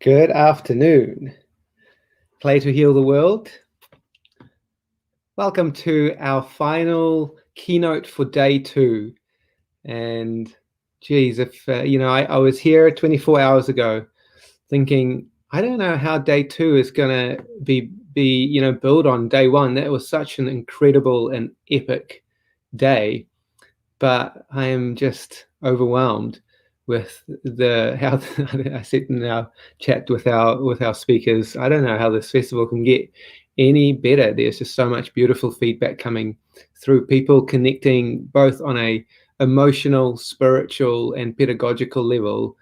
Good afternoon. Play to heal the world. Welcome to our final keynote for day 2. And geez, if I was here 24 hours ago thinking, I don't know how day 2 is going to be build on day 1. That was such an incredible and epic day, but I am just overwhelmed with how I said in our chat with our speakers. I don't know how this festival can get any better. There's just so much beautiful feedback coming through, people connecting both on a emotional, spiritual, and pedagogical level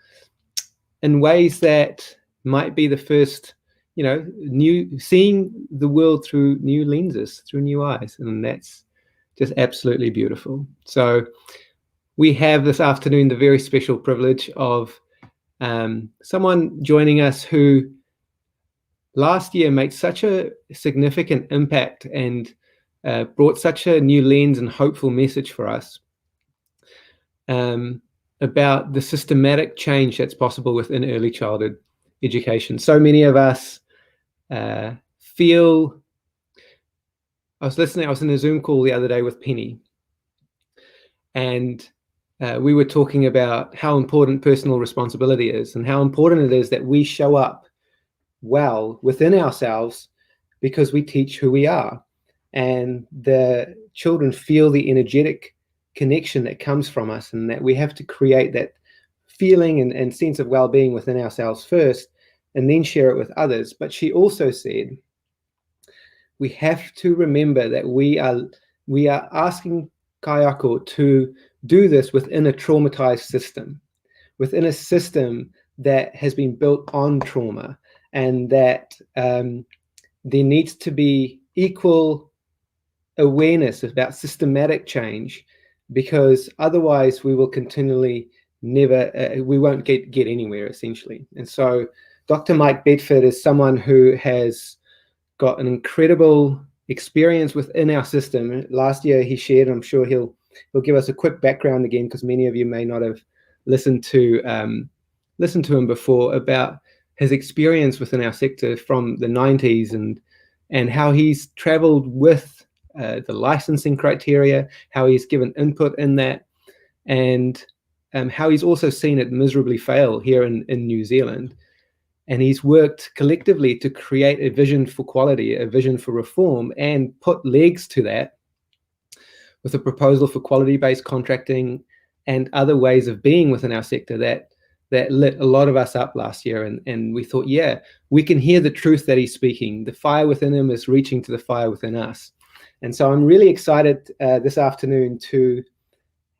in ways that might be the first, seeing the world through new lenses, through new eyes, and that's just absolutely beautiful. So we have this afternoon the very special privilege of someone joining us who last year made such a significant impact and brought such a new lens and hopeful message for us about the systematic change that's possible within early childhood education. So many of us feel... I was in a Zoom call the other day with Penny, and we were talking about how important personal responsibility is and how important it is that we show up well within ourselves because we teach who we are. And the children feel the energetic connection that comes from us, and that we have to create that feeling and sense of well-being within ourselves first and then share it with others. But she also said, we have to remember that we are asking Kayako to do this within a traumatized system, within a system that has been built on trauma, and that there needs to be equal awareness about systematic change, because otherwise we will continually we won't get anywhere, essentially. And so Dr. Mike Bedford is someone who has got an incredible experience within our system. Last year he shared, I'm sure he'll give us a quick background again, because many of you may not have listened to him before, about his experience within our sector from the 90s and how he's traveled with the licensing criteria, how he's given input in that, and how he's also seen it miserably fail here in New Zealand. And he's worked collectively to create a vision for quality, a vision for reform, and put legs to that with a proposal for quality-based contracting and other ways of being within our sector that lit a lot of us up last year. And we thought, yeah, we can hear the truth that he's speaking. The fire within him is reaching to the fire within us. And so I'm really excited this afternoon to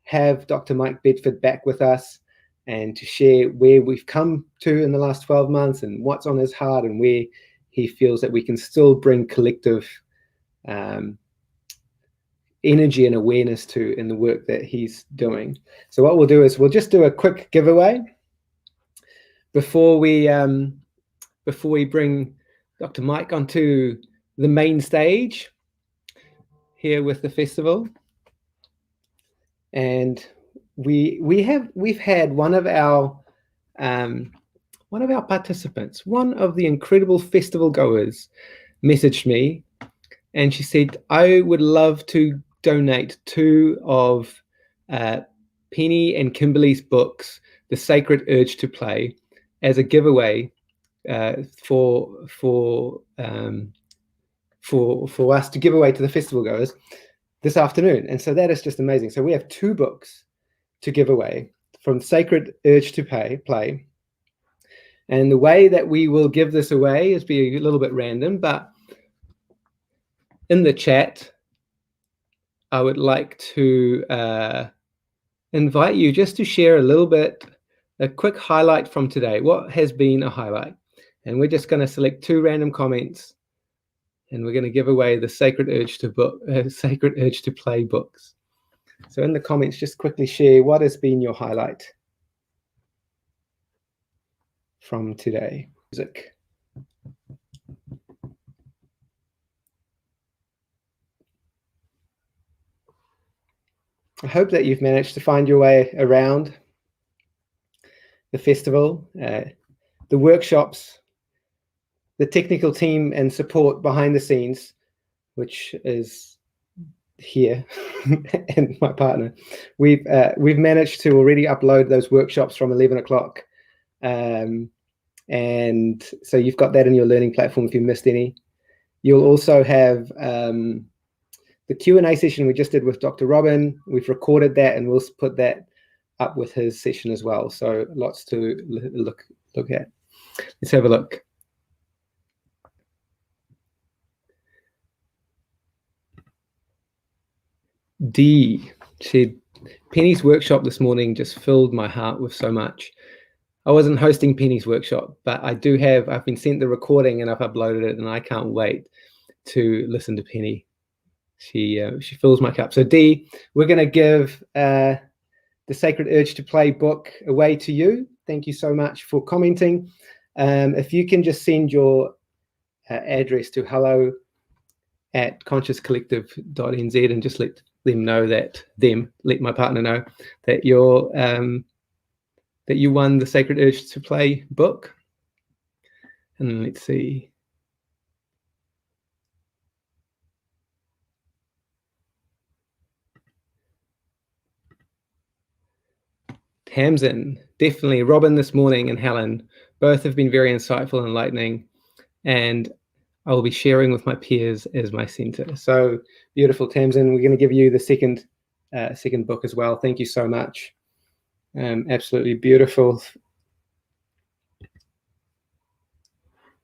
have Dr. Mike Bedford back with us, and to share where we've come to in the last 12 months and what's on his heart, and where he feels that we can still bring collective energy and awareness to in the work that he's doing. So what we'll do is we'll just do a quick giveaway before we bring Dr. Mike onto the main stage here with the festival. And we've had one of our participants, one of the incredible festival goers, messaged me, and she said, I would love to donate 2 of Penny and Kimberly's books, The Sacred Urge to Play, as a giveaway for us to give away to the festival goers this afternoon. And so that is just amazing. So we have 2 books to give away from Sacred Urge to Play. And the way that we will give this away is be a little bit random, but in the chat, I would like to invite you just to share a quick highlight from today. What has been a highlight? And we're just going to select 2 random comments, and we're going to give away the Sacred Urge to Play books. So in the comments, just quickly share what has been your highlight from today. Music. I hope that you've managed to find your way around the festival. the workshops, the technical team and support behind the scenes, which is here, and my partner, we've managed to already upload those workshops from 11 o'clock. And so you've got that in your learning platform if you missed any. You'll also have the Q&A session we just did with Dr. Robin. We've recorded that and we'll put that up with his session as well. So lots to look at. Let's have a look. D said, Penny's workshop this morning just filled my heart with so much. I wasn't hosting Penny's workshop, but I've been sent the recording and I've uploaded it, and I can't wait to listen to Penny. She fills my cup. So D, we're going to give the Sacred Urge to Play book away to you. Thank you so much for commenting. If you can just send your address to hello@consciouscollective.nz and just let them know let my partner know that you're that you won the Sacred Urge to Play book. And then let's see. Tamsin, definitely. Robin this morning and Helen, both have been very insightful and enlightening, and I will be sharing with my peers as my center. So beautiful, Tamsin. We're going to give you the second book as well. Thank you so much. Absolutely beautiful.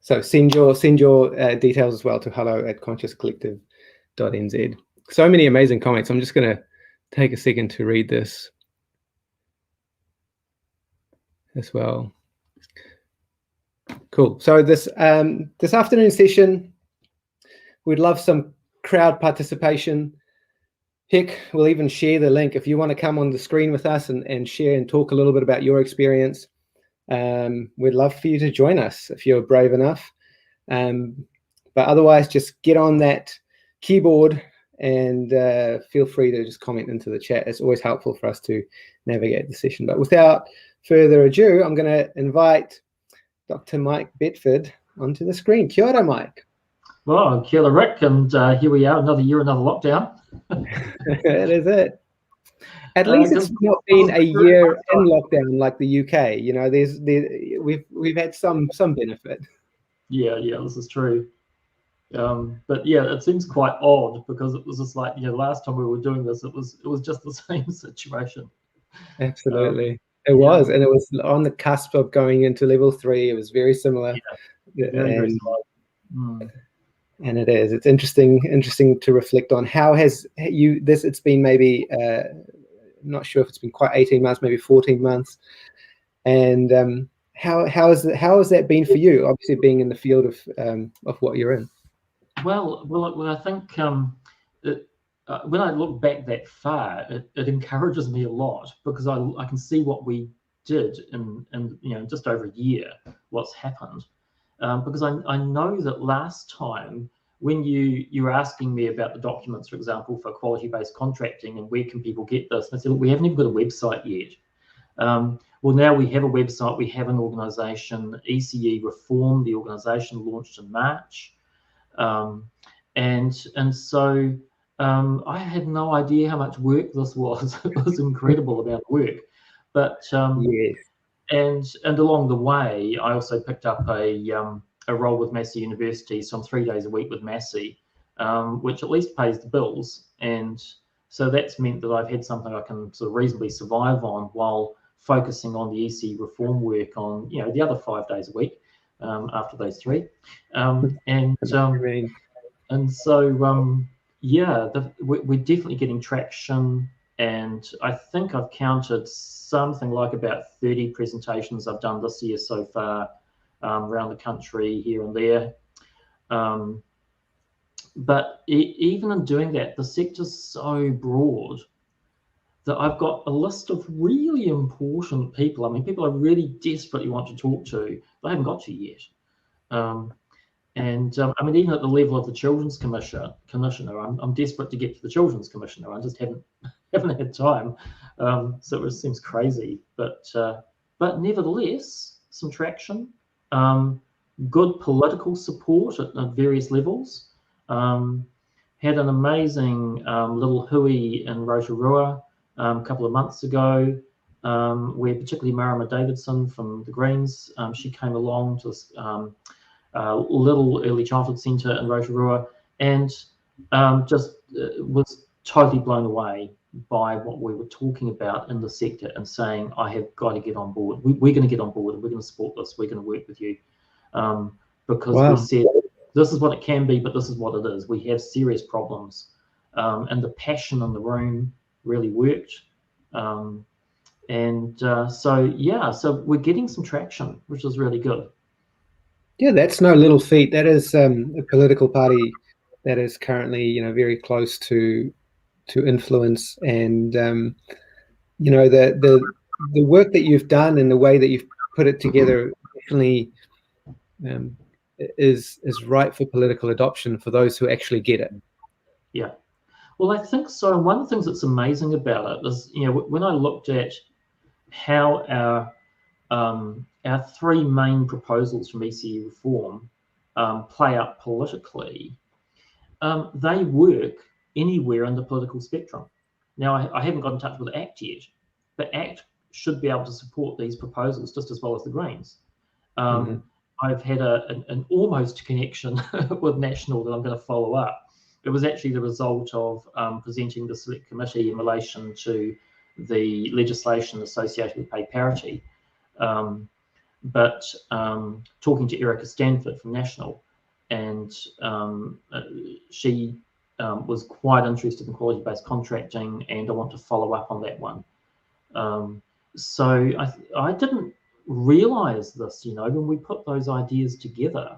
So send your details as well to hello@consciouscollective.nz. So many amazing comments. I'm just going to take a second to read this as well. Cool. So this afternoon session, we'd love some crowd participation. Heck, we'll even share the link if you want to come on the screen with us and share and talk a little bit about your experience. We'd love for you to join us if you're brave enough. But otherwise, just get on that keyboard and feel free to just comment into the chat. It's always helpful for us to navigate the session. But without further ado, I'm going to invite Dr. Mike Bedford onto the screen. Kia ora, Mike. Well, kia ora, Rick, and here we are, another year, another lockdown. That is it. At least it's not been a year in lockdown like the UK. You know, we've had some benefit. Yeah, this is true. But yeah, it seems quite odd because it was just like, last time we were doing this, it was just the same situation. Absolutely. It was, and it was on the cusp of going into level 3. It was very similar. Yeah, very similar. And it is. It's interesting to reflect on how it's been maybe I'm not sure if it's been quite 18 months, maybe 14 months. And how has that been for you? Obviously, being in the field of what you're in. Well, I think when I look back that far, it encourages me a lot because I can see what we did in just over a year, what's happened. Because I know that last time when you were asking me about the documents, for example, for quality-based contracting and where can people get this, and I said, look, we haven't even got a website yet. Well, now we have a website, we have an organisation. ECE Reform, the organisation, launched in March, and so I had no idea how much work this was. It was incredible amount of work, but yes. And along the way, I also picked up a role with Massey University, so I'm 3 days a week with Massey, which at least pays the bills. And so that's meant that I've had something I can sort of reasonably survive on while focusing on the ECE reform work on, the other 5 days a week after those 3. And so, we're definitely getting traction. And I think I've counted something like about 30 presentations I've done this year so far around the country, here and there. But even in doing that, the sector's so broad that I've got a list of really important people. I mean, people I really desperately want to talk to, but I haven't got to yet. I mean, even at the level of the Children's Commissioner, I'm desperate to get to the Children's Commissioner. I just haven't had time. So it seems crazy, but nevertheless, some traction. Good political support at various levels. Had an amazing little hui in Rotorua a couple of months ago, where particularly Marama Davidson from the Greens, she came along to this little early childhood centre in Rotorua, and just was totally blown away by what we were talking about in the sector, and saying, I have got to get on board. We're going to get on board, and we're going to support this. We're going to work with you. Because we said, this is what it can be, but this is what it is. We have serious problems. And the passion in the room really worked. So we're getting some traction, which is really good. Yeah, that's no little feat. That is a political party that is currently, very close to influence, and the work that you've done and the way that you've put it together definitely is right for political adoption for those who actually get it. Yeah, well, I think so. And one of the things that's amazing about it is, when I looked at how our three main proposals from ECE reform play out politically, they work anywhere in the political spectrum. Now, I haven't got in touch with ACT yet, but ACT should be able to support these proposals just as well as the Greens. I've had an almost connection with National that I'm going to follow up. It was actually the result of presenting the select committee in relation to the legislation associated with pay parity. But talking to Erica Stanford from National, and she was quite interested in quality-based contracting, and I want to follow up on that one. So I didn't realize this, when we put those ideas together.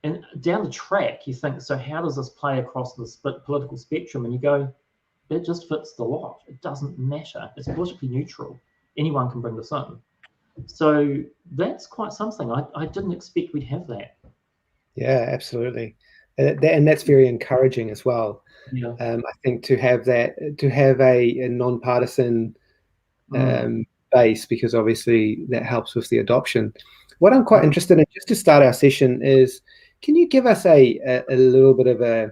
And down the track, you think, so how does this play across the political spectrum? And you go, it just fits the lot. It doesn't matter. It's politically neutral. Anyone can bring this in. So that's quite something. I didn't expect we'd have that. Yeah, absolutely. And that's very encouraging as well. Yeah. I think to have a non-partisan base, because obviously that helps with the adoption. What I'm quite interested in, just to start our session, is can you give us a little bit of a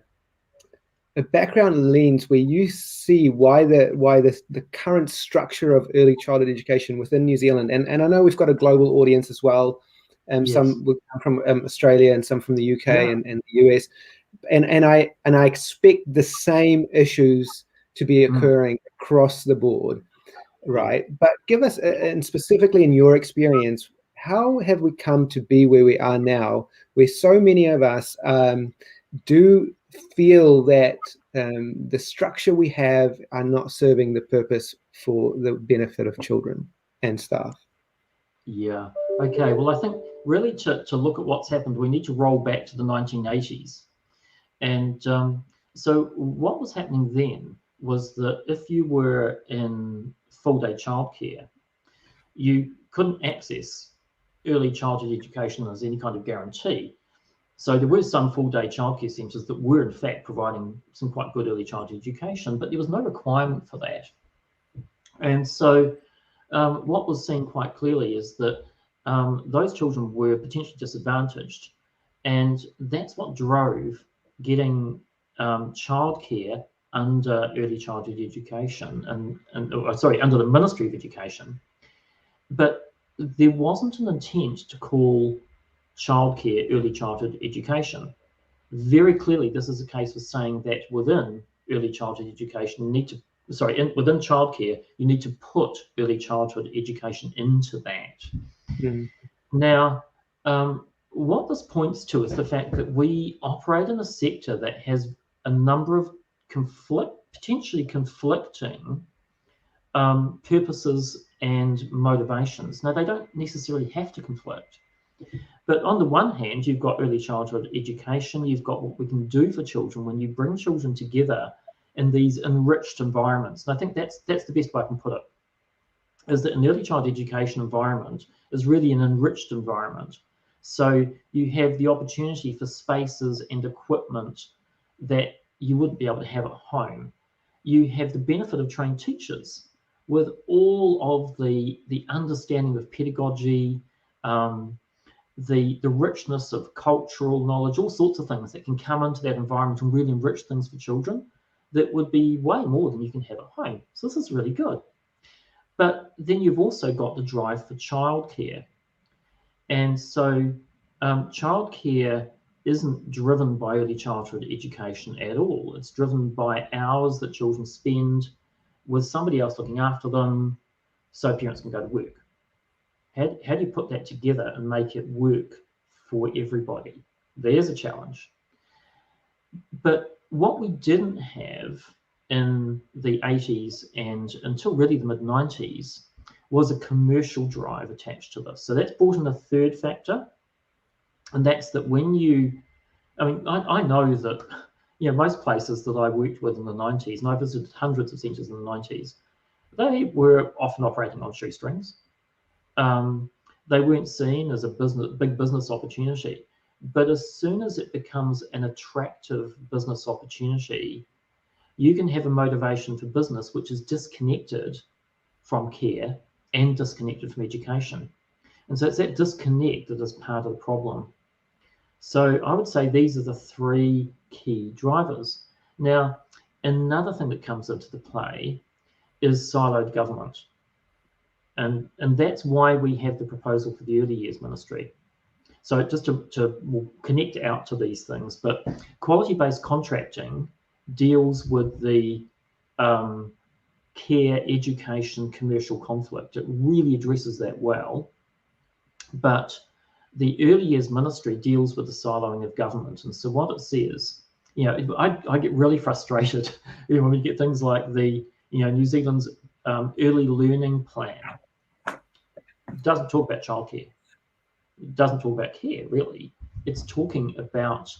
background lens where you see why the current structure of early childhood education within New Zealand, and I know we've got a global audience as well. Yes. Some will come from Australia and some from the UK and the US, and I expect the same issues to be occurring across the board. Right, but give us, and specifically in your experience, how have we come to be where we are now, where so many of us do feel that the structure we have are not serving the purpose for the benefit of children and staff? Yeah. Okay. Well, I think really to look at what's happened, we need to roll back to the 1980s. And so what was happening then was that if you were in full-day childcare, you couldn't access early childhood education as any kind of guarantee. So there were some full-day childcare centres that were in fact providing some quite good early childhood education, but there was no requirement for that. And so what was seen quite clearly is that those children were potentially disadvantaged, and that's what drove getting childcare under early childhood education under the Ministry of Education. But there wasn't an intent to call childcare early childhood education. Very clearly, this is a case of saying that within early childhood education, within childcare, you need to put early childhood education into that. Now, what this points to is the fact that we operate in a sector that has a number of potentially conflicting purposes and motivations. Now, they don't necessarily have to conflict, but on the one hand, you've got early childhood education, you've got what we can do for children when you bring children together in these enriched environments. And I think that's the best way I can put it, is that an early childhood education environment is really an enriched environment. So you have the opportunity for spaces and equipment that you wouldn't be able to have at home. You have the benefit of trained teachers with all of the understanding of pedagogy, the richness of cultural knowledge, all sorts of things that can come into that environment and really enrich things for children that would be way more than you can have at home. So this is really good. But then you've also got the drive for childcare. And so childcare isn't driven by early childhood education at all. It's driven by hours that children spend with somebody else looking after them so parents can go to work. How do you put that together and make it work for everybody? There's a challenge. But what we didn't have in the 80s and until really the mid-90s was a commercial drive attached to this. So that's brought in a third factor, and that's that when you, I know that, most places that I worked with in the 90s, and I visited hundreds of centres in the 90s, they were often operating on shoestrings. They weren't seen as a big business opportunity. But as soon as it becomes an attractive business opportunity, you can have a motivation for business which is disconnected from care and disconnected from education. And so it's that disconnect that is part of the problem. So I would say these are the three key drivers. Now, another thing that comes into the play is siloed government. And that's why we have the proposal for the early years ministry. So just to connect out to these things, but quality-based contracting deals with the care, education, commercial conflict. It really addresses that well. But the early years ministry deals with the siloing of government. And so what it says, I get really frustrated when we get things like the, New Zealand's early learning plan. It doesn't talk about childcare. It doesn't talk about care, really. It's talking about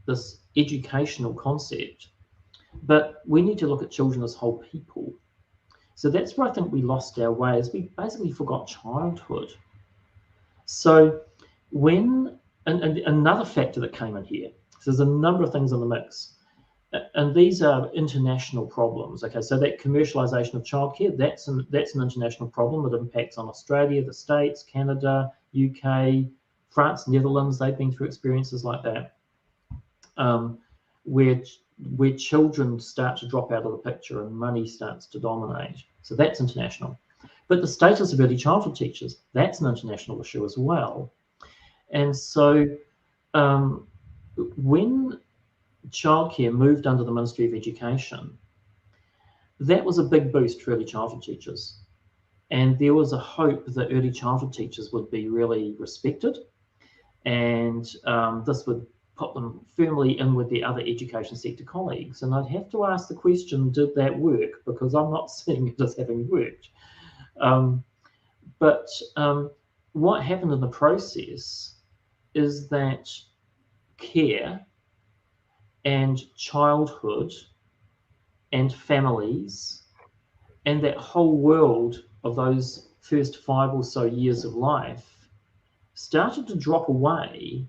this educational concept. But we need to look at children as whole people. So that's where I think we lost our way, is we basically forgot childhood. So and another factor that came in here, so there's a number of things in the mix, and these are international problems. Okay, so that commercialisation of childcare, that's an international problem that impacts on Australia, the States, Canada, UK, France, Netherlands. They've been through experiences like that, where children start to drop out of the picture and money starts to dominate. So that's international. But the status of early childhood teachers, that's an international issue as well. And so when childcare moved under the Ministry of Education, that was a big boost for early childhood teachers. And there was a hope that early childhood teachers would be really respected, and this would put them firmly in with the other education sector colleagues. And I'd have to ask the question, did that work? Because I'm not seeing it as having worked. But what happened in the process is that care and childhood and families and that whole world of those first 5 or so years of life started to drop away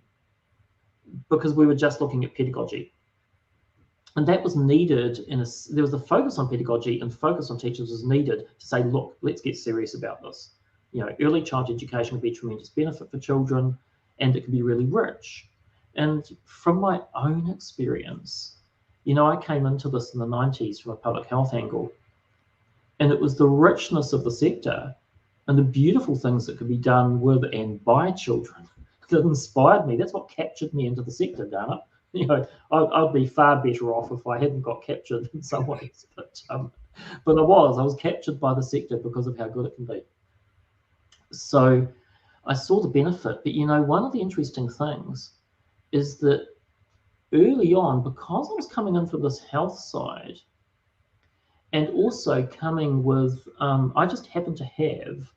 because we were just looking at pedagogy. And that was needed, there was a focus on pedagogy, and focus on teachers was needed to say, look, let's get serious about this. Early child education would be a tremendous benefit for children, and it could be really rich. And from my own experience, I came into this in the 90s from a public health angle, and it was the richness of the sector and the beautiful things that could be done with and by children that inspired me. That's what captured me into the sector, darn it. I'd be far better off if I hadn't got captured in some ways, but I was captured by the sector because of how good it can be. So I saw the benefit, but one of the interesting things is that early on, because I was coming in from this health side, and also coming with, I just happened to have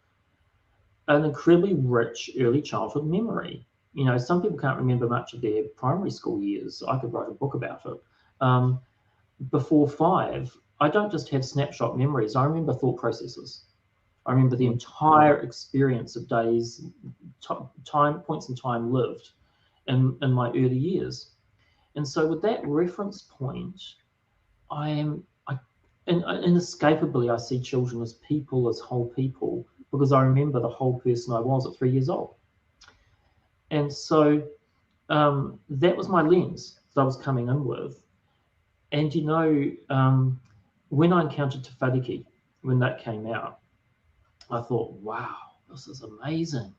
an incredibly rich early childhood memory. Some people can't remember much of their primary school years. I could write a book about it. Before 5, I don't just have snapshot memories. I remember thought processes. I remember the entire experience of days, points in time lived in my early years. And so with that reference point, inescapably, I see children as people, as whole people, because I remember the whole person I was at 3 years old. And so that was my lens that I was coming in with. And when I encountered Te Whariki, when that came out, I thought, wow, this is amazing.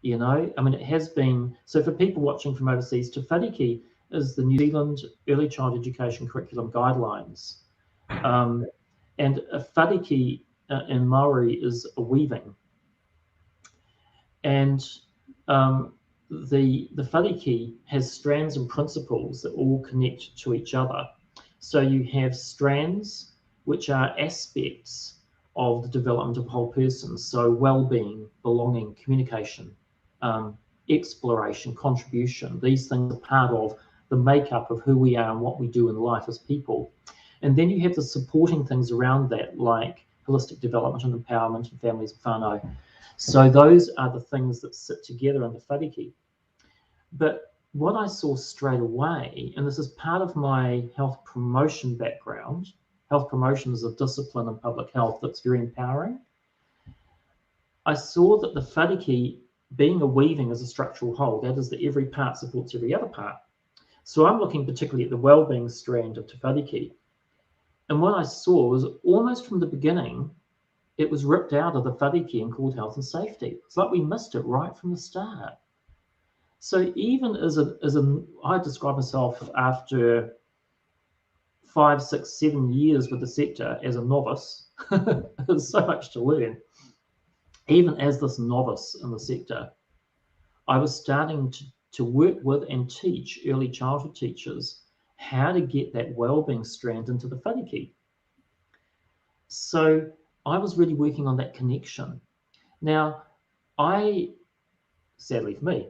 I mean, it has been, so for people watching from overseas, Te Whariki is the New Zealand Early Child Education Curriculum Guidelines. And a whariki in Maori is a weaving. And the whariki has strands and principles that all connect to each other. So you have strands, which are aspects of the development of a whole person. So well-being, belonging, communication, exploration, contribution. These things are part of the makeup of who we are and what we do in life as people. And then you have the supporting things around that, like holistic development and empowerment and families and whānau. So those are the things that sit together in the whariki. But what I saw straight away, and this is part of my health promotion background, health promotion is a discipline in public health that's very empowering. I saw that the whariki, being a weaving, is a structural whole. That is that every part supports every other part. So I'm looking particularly at the well-being strand of Te Whariki. And what I saw was almost from the beginning, it was ripped out of the whariki and called health and safety. It's like we missed it right from the start. So even I describe myself after 5, 6, 7 years with the sector as a novice. There's so much to learn. Even as this novice in the sector, I was starting to work with and teach early childhood teachers how to get that wellbeing strand into the whariki. So I was really working on that connection. Now, I, sadly for me,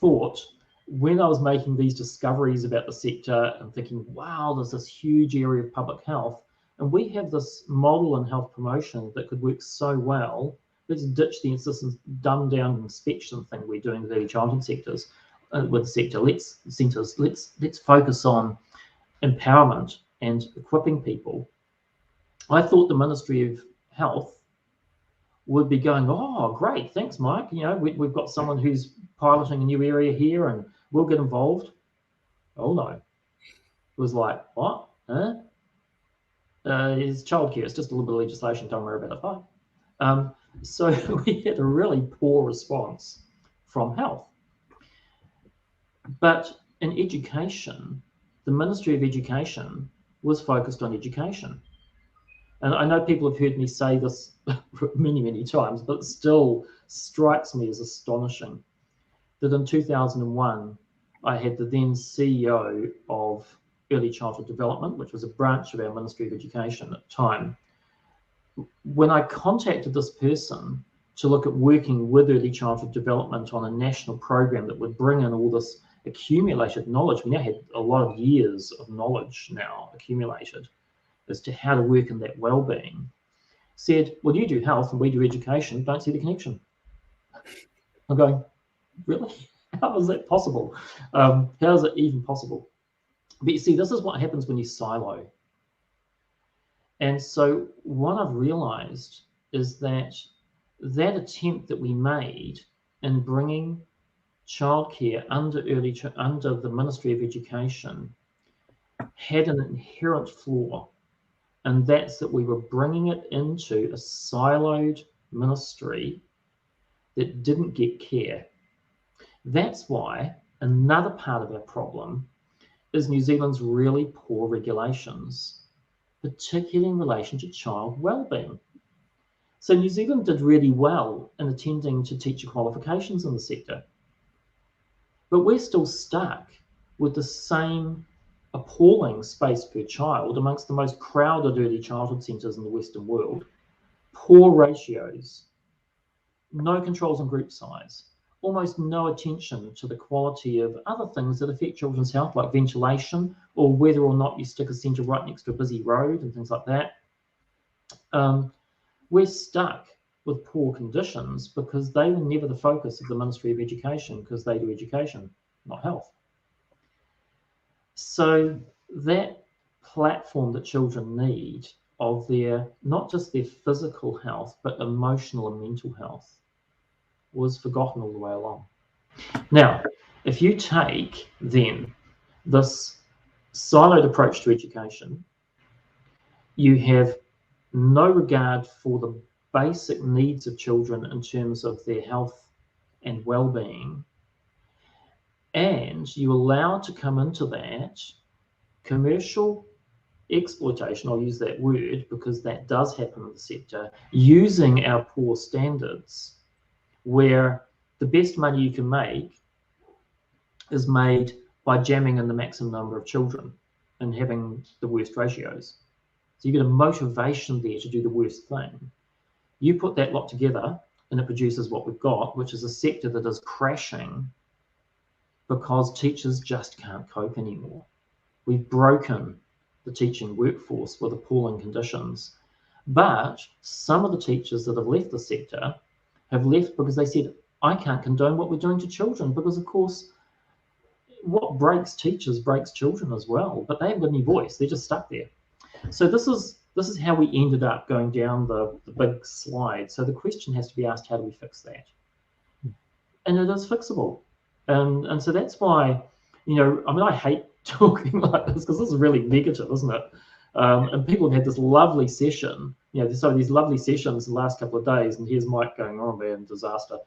thought when I was making these discoveries about the sector and thinking, wow, there's this huge area of public health, and we have this model in health promotion that could work so well, let's ditch the dumbed down inspection thing we're doing with early childhood sectors, with the sector. Let's focus on empowerment and equipping people. I thought the Ministry of Health would be going, oh, great, thanks, Mike. We've got someone who's piloting a new area here and we'll get involved. Oh, no. It was like, what? Huh? It's childcare. It's just a little bit of legislation. Don't worry about it. Fine. So we had a really poor response from health. But in education, the Ministry of Education was focused on education. And I know people have heard me say this many, many times, but it still strikes me as astonishing that in 2001, I had the then CEO of Early Childhood Development, which was a branch of our Ministry of Education at the time. When I contacted this person to look at working with early childhood development on a national program that would bring in all this accumulated knowledge, we now had a lot of years of knowledge now accumulated as to how to work in that well-being, said, well, you do health and we do education, don't see the connection. I'm going, really? How is that possible? How is it even possible? But you see, this is what happens when you silo. And so what I've realized is that attempt that we made in bringing childcare under the Ministry of Education had an inherent flaw. And that's that we were bringing it into a siloed ministry that didn't get care. That's why another part of our problem is New Zealand's really poor regulations, particularly in relation to child wellbeing. So New Zealand did really well in attending to teacher qualifications in the sector, but we're still stuck with the same appalling space per child amongst the most crowded early childhood centres in the Western world, poor ratios, no controls on group size, almost no attention to the quality of other things that affect children's health, like ventilation or whether or not you stick a centre right next to a busy road and things like that. We're stuck with poor conditions because they were never the focus of the Ministry of Education, because they do education, not health. So that platform that children need of not just their physical health, but emotional and mental health was forgotten all the way along. Now, if you take then this siloed approach to education, you have no regard for the basic needs of children in terms of their health and well-being, and you allow to come into that commercial exploitation, I'll use that word because that does happen in the sector, using our poor standards, where the best money you can make is made by jamming in the maximum number of children and having the worst ratios. So you get a motivation there to do the worst thing. You put that lot together and it produces what we've got, which is a sector that is crashing because teachers just can't cope anymore. We've broken the teaching workforce with appalling conditions. But some of the teachers that have left the sector have left because they said, I can't condone what we're doing to children, because of course, what breaks teachers breaks children as well, but they haven't got any voice. They're just stuck there. So this is how we ended up going down the big slide. So the question has to be asked, how do we fix that? And it is fixable. And so that's why, you know, I mean, I hate talking like this because this is really negative, isn't it? And people have had this lovely session, you know, so these lovely sessions the last couple of days, and here's Mike going, oh man, disaster.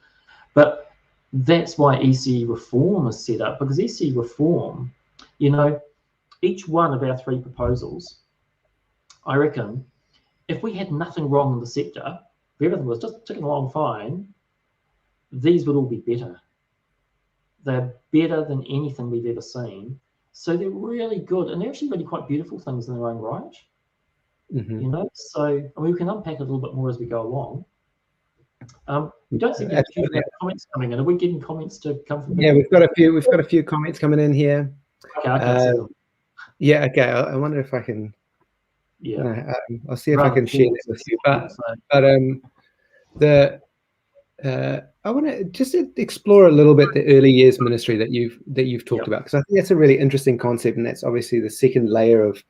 But that's why ECE reform is set up, because ECE reform, you know, each one of our 3 proposals, I reckon, if we had nothing wrong in the sector, if everything was just ticking along fine, these would all be better. They're better than anything we've ever seen. So they're really good, and they're actually really quite beautiful things in their own right. You know, so I mean, we can unpack it a little bit more as we go along. We don't seem to have a few comments coming in. Are we getting comments to come from? Yeah, we've got a few comments coming in here. Okay, I can't see them. Yeah, okay. I wonder if I can. Yeah, I'll see if I can share that with you. But I want to just explore a little bit the early years ministry that you've talked about, because I think that's a really interesting concept, and that's obviously the second layer of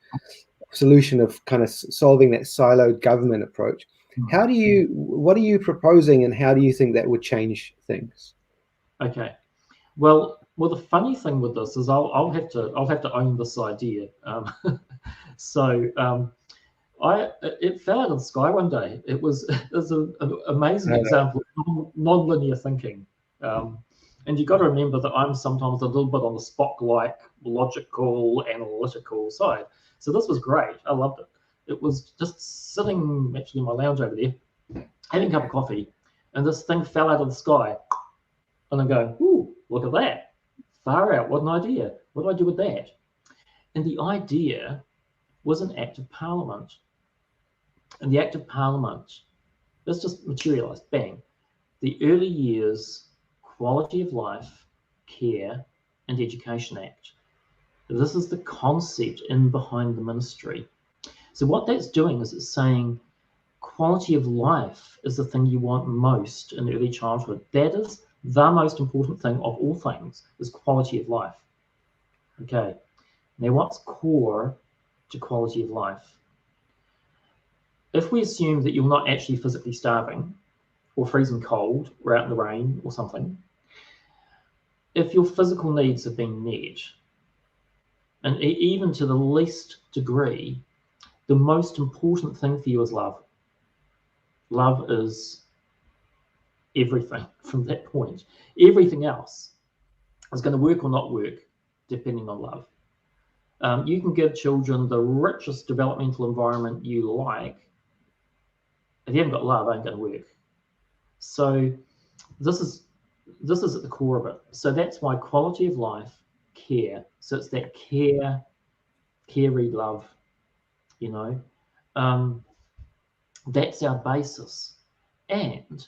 solution of kind of solving that siloed government approach. What are you proposing, and how do you think that would change things? Okay, well, the funny thing with this is I'll have to own this idea. It fell out of the sky one day. It was an amazing example of non-linear thinking. And you've got to remember that I'm sometimes a little bit on the Spock-like logical, analytical side. So this was great. I loved it. It was just sitting actually in my lounge over there, having a cup of coffee, and this thing fell out of the sky. And I'm going, ooh, look at that. Far out, what an idea. What do I do with that? And the idea was an act of parliament. And the act of parliament, this just materialized, bang. The Early Years Quality of Life, Care and Education Act. This is the concept in behind the ministry. So what that's doing is it's saying quality of life is the thing you want most in early childhood. That is the most important thing of all things, is quality of life. Okay, now what's core to quality of life? If we assume that you're not actually physically starving or freezing cold or out in the rain or something, if your physical needs have been met, and even to the least degree, the most important thing for you is love. Love is everything from that point. Everything else is going to work or not work depending on love. You can give children the richest developmental environment you like. If you haven't got love, it ain't going to work. So this is at the core of it. So that's why quality of life, care. So it's that care, read, love, you know. That's our basis. And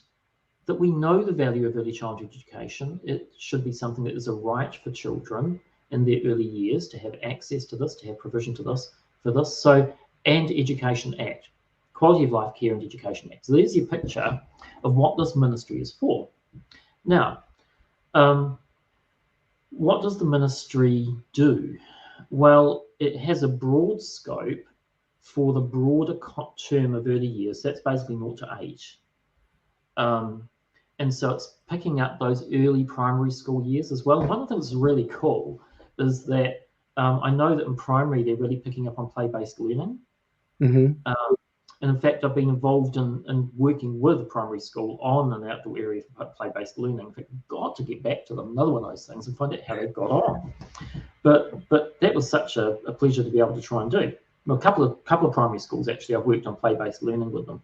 that we know the value of early childhood education. It should be something that is a right for children in their early years to have access to this, to have provision to this, for this. So, and Education Act, Quality of Life, Care and Education Act. So there's your picture of what this ministry is for. Now, what does the ministry do? Well, it has a broad scope for the broader term of early years. That's basically 0 to 8. And so it's picking up those early primary school years as well. And one of the things that's really cool is that I know that in primary they're really picking up on play-based learning. And in fact, I've been involved in working with a primary school on an outdoor area for play-based learning. In fact, I've got to get back to them, another one of those things, and find out how they got on. But that was such a pleasure to be able to try and do. Well, a couple of primary schools actually, I've worked on play-based learning with them.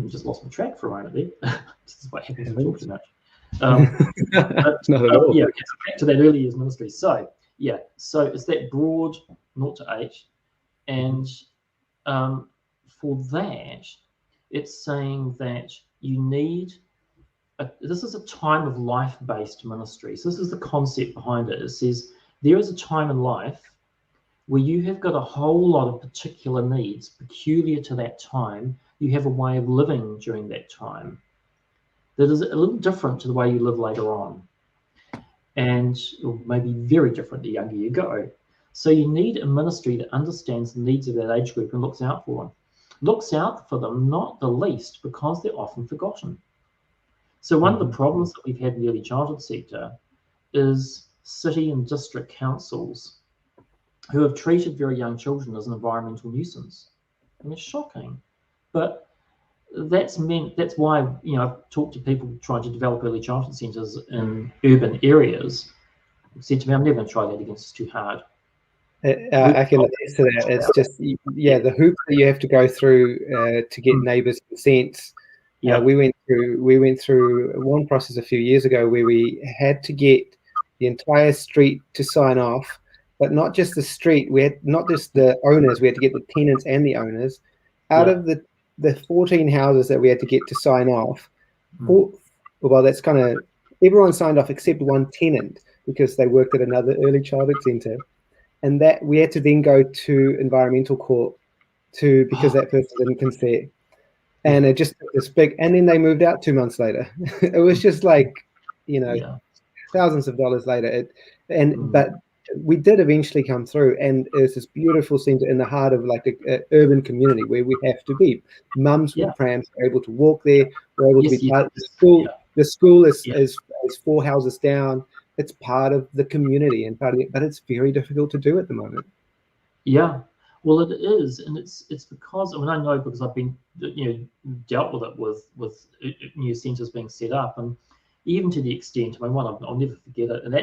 Just lost my track for a moment there. This is what happens when I talk too much. Not at all. Yeah, okay, so back to that early years ministry. So yeah, so it's that broad 0 to 8, and for that, it's saying that you need. This is a time of life-based ministry. So this is the concept behind it. It says there is a time in life where you have got a whole lot of particular needs peculiar to that time. You have a way of living during that time that is a little different to the way you live later on, and or maybe very different the younger you go. So you need a ministry that understands the needs of that age group and looks out for them. Looks out for them, not the least, because they're often forgotten. So one of the problems that we've had in the early childhood sector is city and district councils who have treated very young children as an environmental nuisance. And it's shocking. But that's why, you know, I've talked to people trying to develop early childhood centres in urban areas. They've said to me, I'm never going to try that again, it's too hard. I can attest to that. It's just, yeah, the hoop that you have to go through to get neighbours' consent. Yeah. We went through one process a few years ago where we had to get the entire street to sign off, but not just the street. We had not just the owners. We had to get the tenants and the owners. Out of the 14 houses that we had to get to sign off, well, that's kind of everyone signed off except one tenant because they worked at another early childhood centre, and that we had to then go to environmental court because that person didn't consent. And it just took this big, and then they moved out 2 months later. It was just like, you know, thousands of dollars later. But we did eventually come through, and it's this beautiful centre in the heart of like an urban community where we have to be. Mums with prams are able to walk there. We're able to be part of the school. The school is 4 houses down. It's part of the community and part of it, but it's very difficult to do at the moment. Yeah. Well, it is, and it's because, I mean, I know because I've been, you know, dealt with it with new centres being set up, and even to the extent, I mean, I'll never forget it, and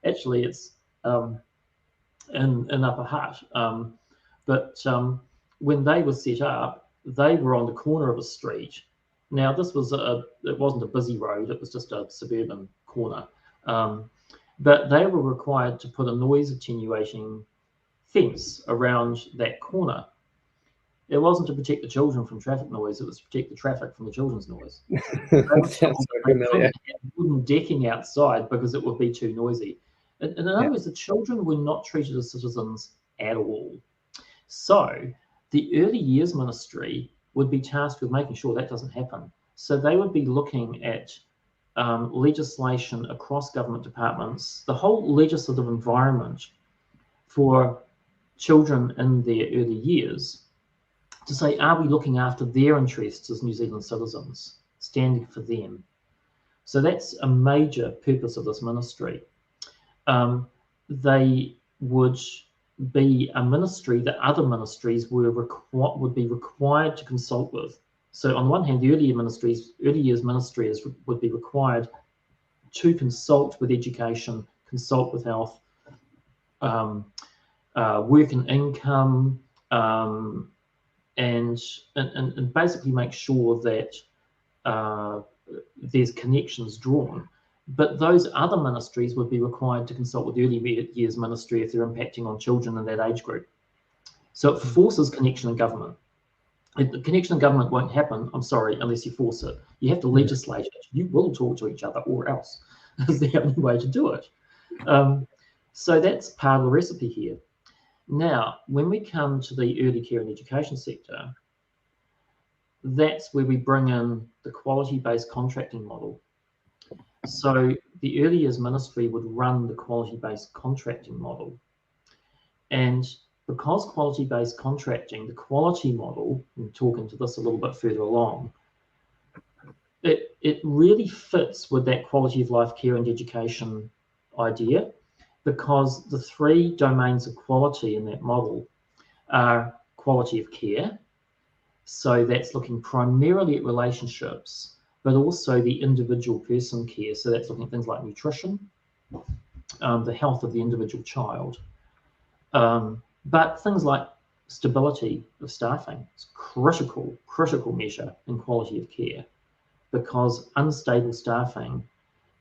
actually it's in Upper Hutt, but when they were set up, they were on the corner of a street. Now this was it wasn't a busy road; it was just a suburban corner, but they were required to put a noise attenuating fence around that corner. It wasn't to protect the children from traffic noise, it was to protect the traffic from the children's noise. They couldn't have wooden decking outside because it would be too noisy. In other words, the children were not treated as citizens at all. So the early years ministry would be tasked with making sure that doesn't happen. So they would be looking at legislation across government departments, the whole legislative environment for children in their early years, to say, are we looking after their interests as New Zealand citizens, standing for them? So that's a major purpose of this ministry. They would be a ministry that other ministries would be required to consult with. So on the one hand, the early years ministry would be required to consult with education, consult with health, work and income, and basically make sure that there's connections drawn. But those other ministries would be required to consult with the early years ministry if they're impacting on children in that age group. So it forces connection in government. The connection in government won't happen, I'm sorry, unless you force it. You have to legislate it. You will talk to each other, or else. Is the only way to do it. So that's part of the recipe here. Now, when we come to the early care and education sector, that's where we bring in the quality-based contracting model. So the early years ministry would run the quality-based contracting model. And because quality-based contracting, the quality model, and talk into this a little bit further along, it really fits with that quality of life care and education idea, because the three domains of quality in that model are quality of care. So that's looking primarily at relationships, but also the individual person care. So that's looking at things like nutrition, the health of the individual child, but things like stability of staffing is critical measure in quality of care, because unstable staffing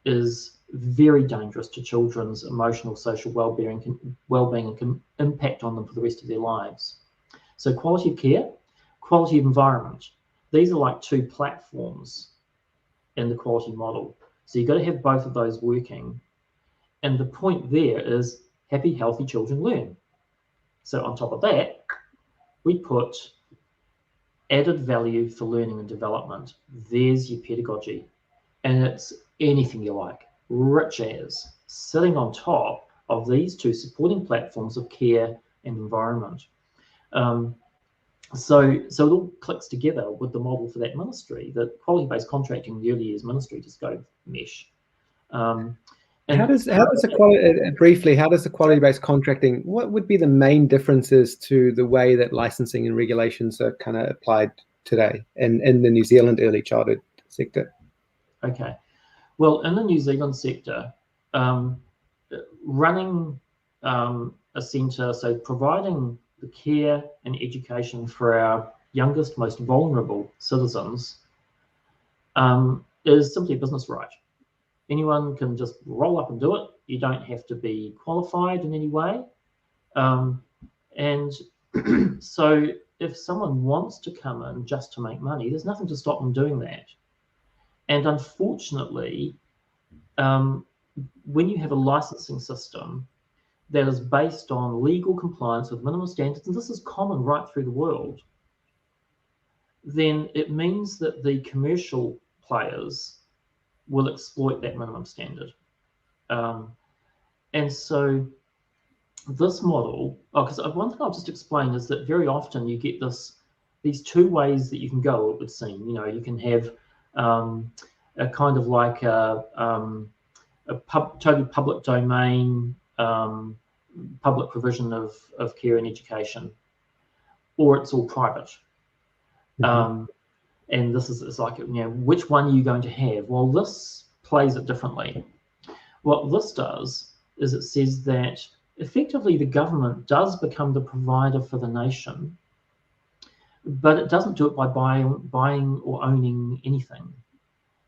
is very dangerous to children's emotional, social well-being and can impact on them for the rest of their lives. So quality of care, quality of environment, these are like two platforms in the quality model. So you've got to have both of those working. And the point there is happy, healthy children learn. So on top of that, we put added value for learning and development. There's your pedagogy. And it's anything you like, rich as, sitting on top of these two supporting platforms of care and environment. So it all clicks together with the model for that ministry. The quality-based contracting in the early years ministry just go mesh. How does the quality, briefly, how does the quality-based contracting, what would be the main differences to the way that licensing and regulations are kind of applied today in the New Zealand early childhood sector? Okay, well, in the New Zealand sector, running a centre, so providing the care and education for our youngest, most vulnerable citizens is simply a business right. Anyone can just roll up and do it. You don't have to be qualified in any way. And so if someone wants to come in just to make money, there's nothing to stop them doing that. And unfortunately, when you have a licensing system that is based on legal compliance with minimum standards, and this is common right through the world, then it means that the commercial players will exploit that minimum standard. And so this model, because one thing I'll just explain is that very often you get these two ways that you can go, it would seem. You know, you can have a kind of like totally public domain, public provision of care and education, or it's all private. Mm-hmm. And this is like, you know, which one are you going to have? Well, this plays it differently. What this does is it says that effectively the government does become the provider for the nation, but it doesn't do it by buying or owning anything.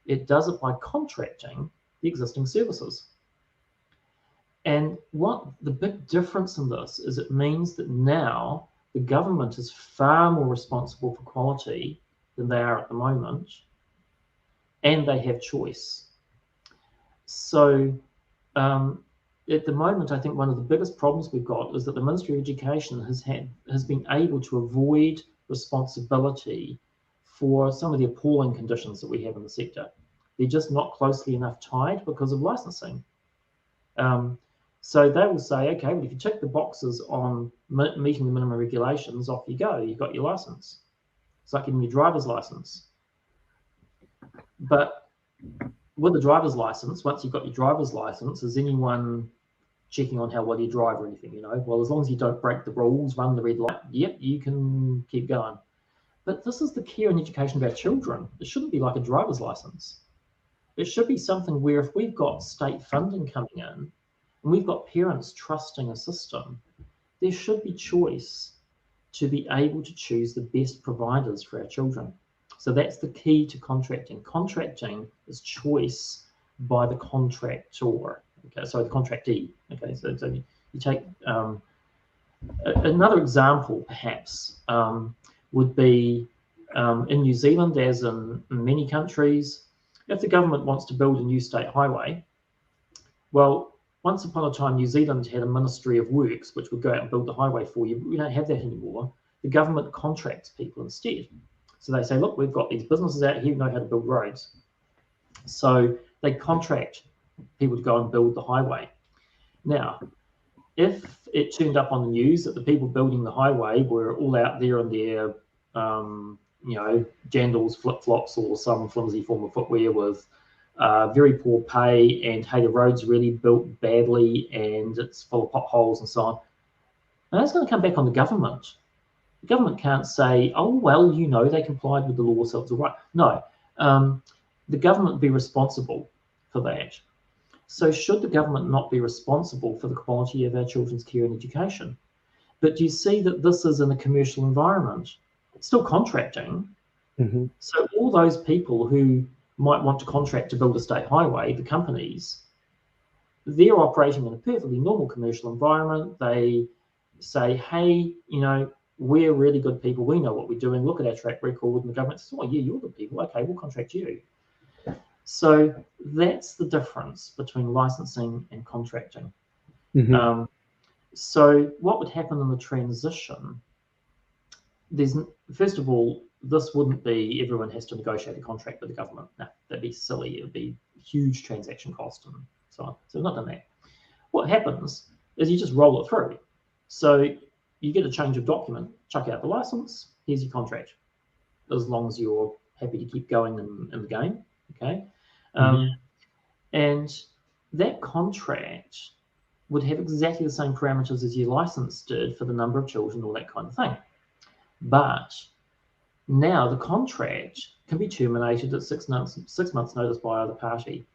It does it by contracting the existing services. And what the big difference in this is, it means that now the government is far more responsible for quality than they are at the moment, and they have choice. So at the moment, I think one of the biggest problems we've got is that the Ministry of Education has been able to avoid responsibility for some of the appalling conditions that we have in the sector. They're just not closely enough tied because of licensing. So they will say, okay, well, if you check the boxes on meeting the minimum regulations, off you go, you've got your license. It's like getting your driver's license. But with the driver's license, once you've got your driver's license, is anyone checking on how well you drive or anything, you know? Well, as long as you don't break the rules, run the red light, yep, you can keep going. But this is the care and education of our children. It shouldn't be like a driver's license. It should be something where if we've got state funding coming in and we've got parents trusting a system, there should be choice to be able to choose the best providers for our children. So that's the key to contracting. Contracting is choice by the contractor. Okay, so the contractee. Okay, so you take another example, perhaps, would be in New Zealand, as in many countries, if the government wants to build a new state highway, well, once upon a time, New Zealand had a Ministry of Works, which would go out and build the highway for you. We don't have that anymore. The government contracts people instead. So they say, look, we've got these businesses out here who know how to build roads. So they contract people to go and build the highway. Now, if it turned up on the news that the people building the highway were all out there in their, jandals, flip-flops, or some flimsy form of footwear with very poor pay, and hey, the road's really built badly and it's full of potholes and so on, and that's going to come back on the government. The government can't say, oh, well, they complied with the law, so it's all right. No, the government would be responsible for that. So should the government not be responsible for the quality of our children's care and education? But do you see that this is in a commercial environment? It's still contracting. Mm-hmm. So all those people who might want to contract to build a state highway, the companies, they're operating in a perfectly normal commercial environment. They say, hey, we're really good people. We know what we're doing. Look at our track record. And the government says, oh, yeah, you're the people. Okay, we'll contract you. So that's the difference between licensing and contracting. Mm-hmm. So what would happen in the transition? First of all, this wouldn't be everyone has to negotiate a contract with the government. No, that'd be silly. It would be huge transaction cost and so on. So we've not done that. What happens is you just roll it through. So you get a change of document, chuck out the license, here's your contract, as long as you're happy to keep going in the game. Okay. And that contract would have exactly the same parameters as your license did for the number of children, all that kind of thing. But now the contract can be terminated at 6 months notice by either party.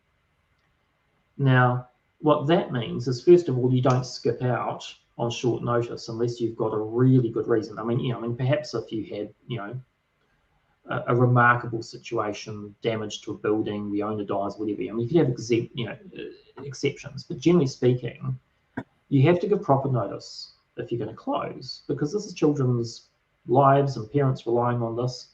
Now, what that means is, first of all, you don't skip out on short notice unless you've got a really good reason. I mean, perhaps if you had, a remarkable situation, damage to a building, the owner dies, whatever. I mean, you could have exceptions, but generally speaking, you have to give proper notice if you're going to close, because this is children's lives and parents relying on this.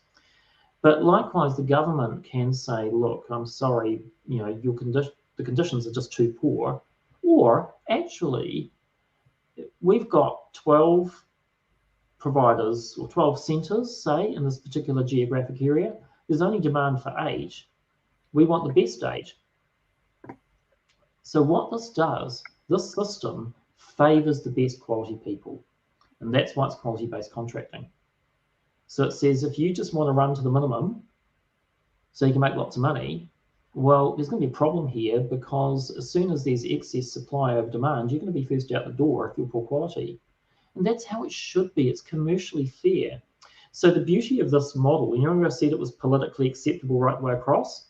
But likewise, the government can say, look, I'm sorry, the conditions are just too poor, or actually, we've got 12 providers or 12 centres, say, in this particular geographic area. There's only demand for 8. We want the best 8. So what this does, this system favours the best quality people, and that's why it's quality-based contracting. So it says, if you just want to run to the minimum so you can make lots of money, well, there's going to be a problem here, because as soon as there's excess supply over demand, you're going to be first out the door if you're poor quality. And that's how it should be. It's commercially fair. So the beauty of this model, remember I said it was politically acceptable right the way across?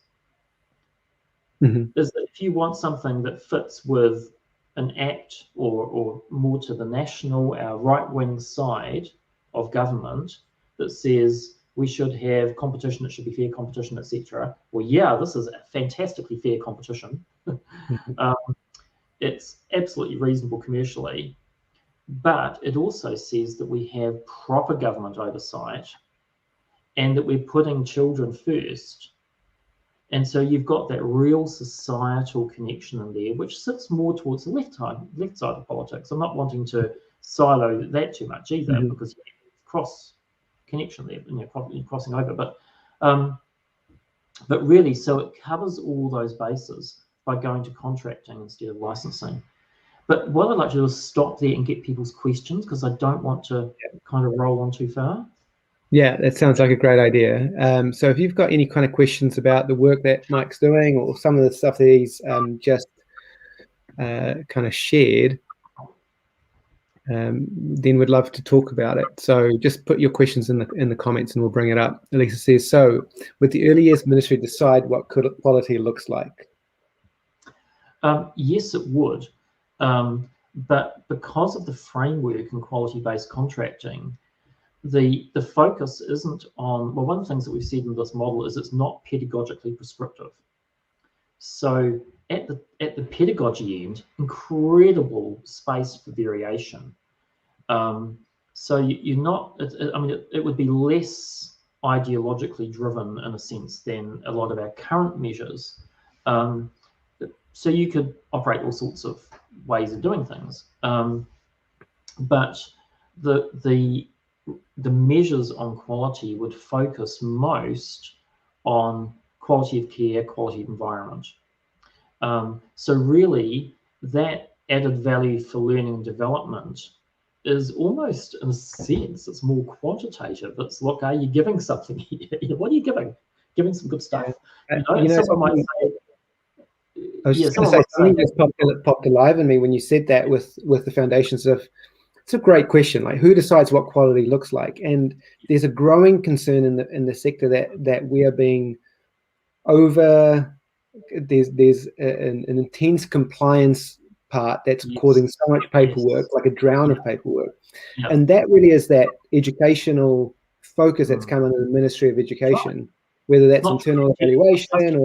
Is that if you want something that fits with an act or more to the national, our right-wing side of government that says we should have competition, it should be fair competition, etc. Well, yeah, this is a fantastically fair competition. It's absolutely reasonable commercially. But it also says that we have proper government oversight and that we're putting children first. And so you've got that real societal connection in there, which sits more towards the left side of politics. I'm not wanting to silo that too much either, because you have cross connection there, crossing over. But really, so it covers all those bases by going to contracting instead of licensing. But what I'd like to do is stop there and get people's questions, because I don't want to kind of roll on too far. Yeah, that sounds like a great idea. So if you've got any kind of questions about the work that Mike's doing, or some of the stuff that he's just kind of shared, then we'd love to talk about it. So just put your questions in the comments and we'll bring it up. Elisa says, so would the early years ministry decide what quality looks like? Yes, it would. But because of the framework in quality-based contracting, the focus isn't on, well, one of the things that we've said in this model is it's not pedagogically prescriptive. So at the pedagogy end, incredible space for variation. So you're not, it would be less ideologically driven in a sense than a lot of our current measures. So you could operate all sorts of ways of doing things. But the measures on quality would focus most on quality of care, quality of environment. So really, that added value for learning and development is almost, in a sense, it's more quantitative. It's, look, are you giving something here? What are you giving? Giving some good stuff. Someone might say, I was just going to say, something that's popped alive in me when you said that with the foundations of, it's a great question. Like, who decides what quality looks like? And there's a growing concern in the sector that we are being over. There's an intense compliance part that's causing so much paperwork, like a drown of paperwork. And that really is that educational focus that's come under the Ministry of Education, whether that's internal evaluation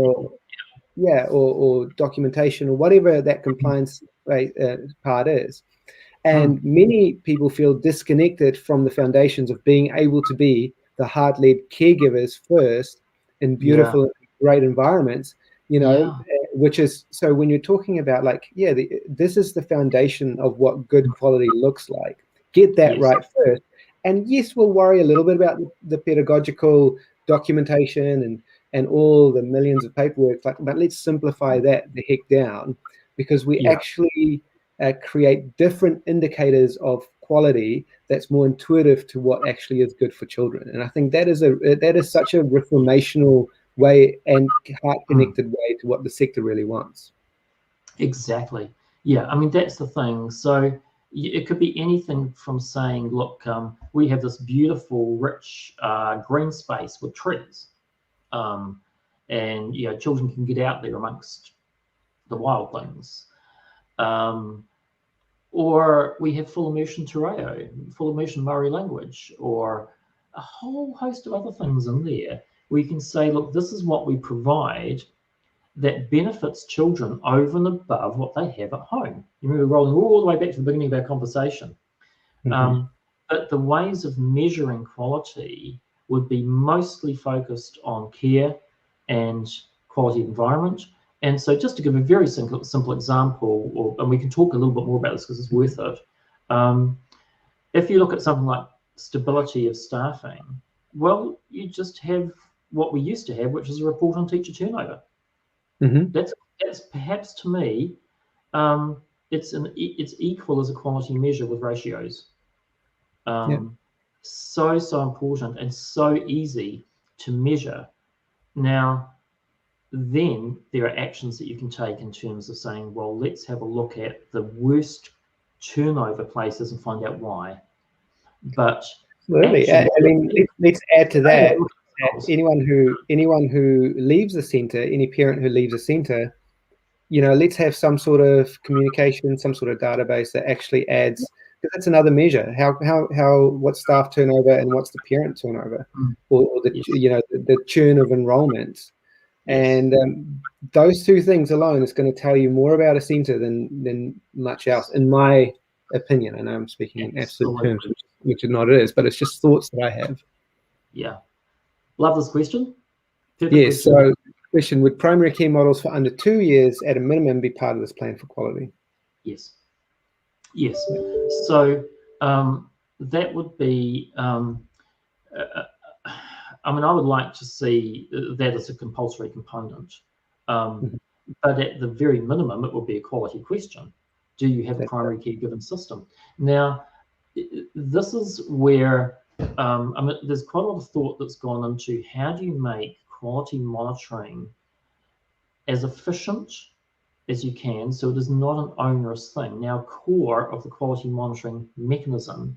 or documentation or whatever that compliance part is. And many people feel disconnected from the foundations of being able to be the heart-led caregivers first in beautiful, great environments, which is, so when you're talking about like, this is the foundation of what good quality looks like. Get that right first. And yes, we'll worry a little bit about the pedagogical documentation and all the millions of paperwork, but let's simplify that the heck down, because we actually create different indicators of quality that's more intuitive to what actually is good for children. And I think that is such a reformational way and heart-connected way to what the sector really wants. Exactly. Yeah, I mean, that's the thing. So it could be anything from saying, look, we have this beautiful, rich green space with trees. And children can get out there amongst the wild things. Or we have full immersion te reo, full immersion Maori language, or a whole host of other things in there. We can say, look, this is what we provide that benefits children over and above what they have at home. You remember rolling all the way back to the beginning of our conversation. But the ways of measuring quality would be mostly focused on care and quality environment. And so just to give a very simple example, and we can talk a little bit more about this because it's worth it. If you look at something like stability of staffing, well, you just have what we used to have, which is a report on teacher turnover. That's perhaps, to me, it's equal as a quality measure with ratios. So important and so easy to measure. Now, then there are actions that you can take in terms of saying, well, let's have a look at the worst turnover places and find out why. But absolutely, I mean, let's add to that. Anyone who leaves a centre, any parent who leaves a centre, let's have some sort of communication, some sort of database that actually adds, because that's another measure. What's staff turnover and what's the parent turnover, or the churn of enrollments. And those two things alone is going to tell you more about a centre than much else, in my opinion. I know I'm speaking in absolute terms, which is not it is, but it's just thoughts that I have. Yeah. Love this question. Yes. So, question: would primary care models for under 2 years at a minimum be part of this plan for quality? Yes. Yes. So that would be. I mean, I would like to see that as a compulsory component, but at the very minimum, it would be a quality question. Do you have a primary care given system? Now, this is where I mean, there's quite a lot of thought that's gone into how do you make quality monitoring as efficient as you can, so it is not an onerous thing. Now, core of the quality monitoring mechanism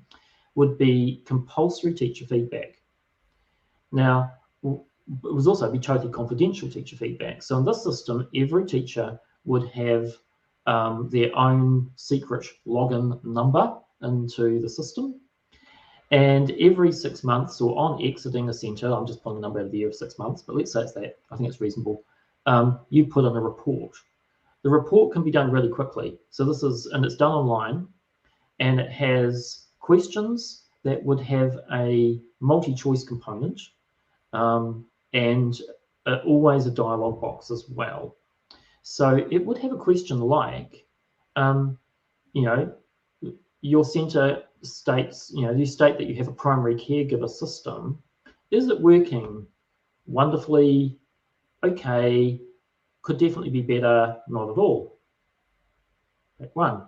would be compulsory teacher feedback. Now, it would also be totally confidential teacher feedback. So in this system, every teacher would have their own secret login number into the system. And every 6 months, or on exiting a centre, I'm just pulling a number out of the year of 6 months, but let's say it's that, I think it's reasonable, you put in a report. The report can be done really quickly. So this is, and it's done online, and it has questions that would have a multi-choice component, and always a dialogue box as well. So it would have a question like, your centre states, you state that you have a primary caregiver system. Is it working wonderfully? Okay, could definitely be better, not at all. That one.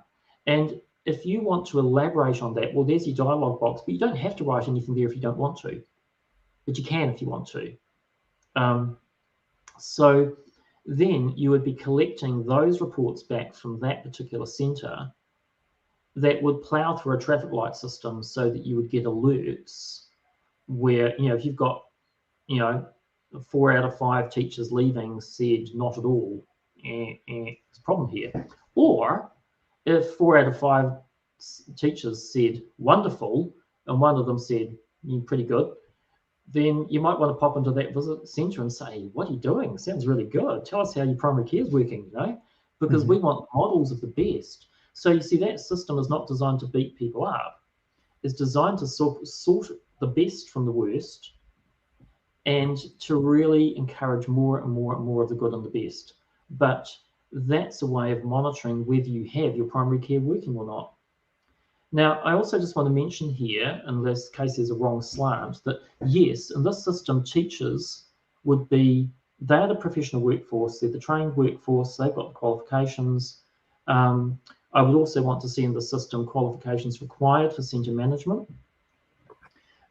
And if you want to elaborate on that, well, there's your dialogue box, but you don't have to write anything there if you don't want to, but you can if you want to. So then you would be collecting those reports back from that particular centre that would plough through a traffic light system so that you would get alerts where, if you've got, 4 out of 5 teachers leaving said not at all, it's a problem here. Or if 4 out of 5 teachers said wonderful and one of them said pretty good, then you might want to pop into that visit centre and say, what are you doing? Sounds really good. Tell us how your primary care is working, because we want models of the best. So you see, that system is not designed to beat people up. It's designed to sort the best from the worst and to really encourage more and more and more of the good and the best. But that's a way of monitoring whether you have your primary care working or not. Now, I also just want to mention here, in this case there's a wrong slant, that yes, in this system, teachers would be, they're the professional workforce, they're the trained workforce, they've got the qualifications. I would also want to see in the system qualifications required for centre management.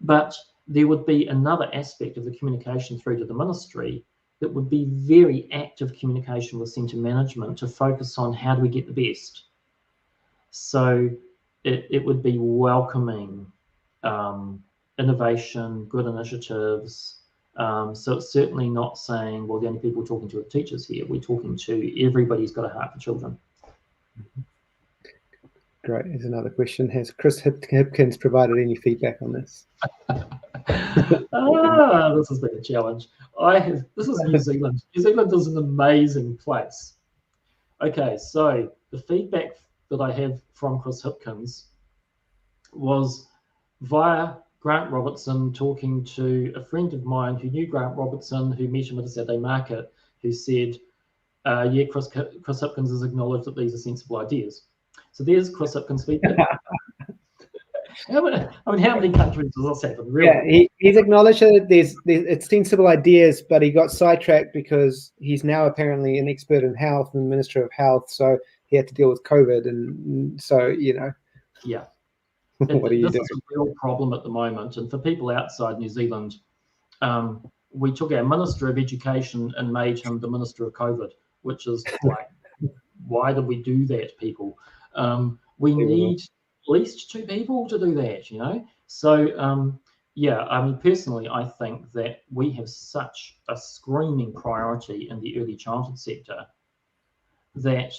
But there would be another aspect of the communication through to the ministry that would be very active communication with centre management to focus on how do we get the best. So it would be welcoming innovation, good initiatives. So it's certainly not saying, well, the only people we're talking to are teachers here. We're talking to everybody who's got a heart for children. Great. Here's another question. Has Chris Hipkins provided any feedback on this? This has been a challenge. This is New Zealand. New Zealand is an amazing place. Okay, so the feedback that I have from Chris Hipkins was via Grant Robertson talking to a friend of mine who knew Grant Robertson, who met him at a Saturday market, who said, yeah, Chris Hipkins has acknowledged that these are sensible ideas. So there's Chris Hipkins' feedback. How many countries does this happen? Really? Yeah, he's acknowledged that it's sensible ideas, but he got sidetracked because he's now apparently an expert in health and Minister of Health, so he had to deal with COVID, and so Yeah. What are you doing? This is a real problem at the moment, and for people outside New Zealand, we took our Minister of Education and made him the Minister of COVID, which is like, why did we do that, people? We need at least 2 people to do that, So, yeah, I mean, personally, I think that we have such a screaming priority in the early childhood sector that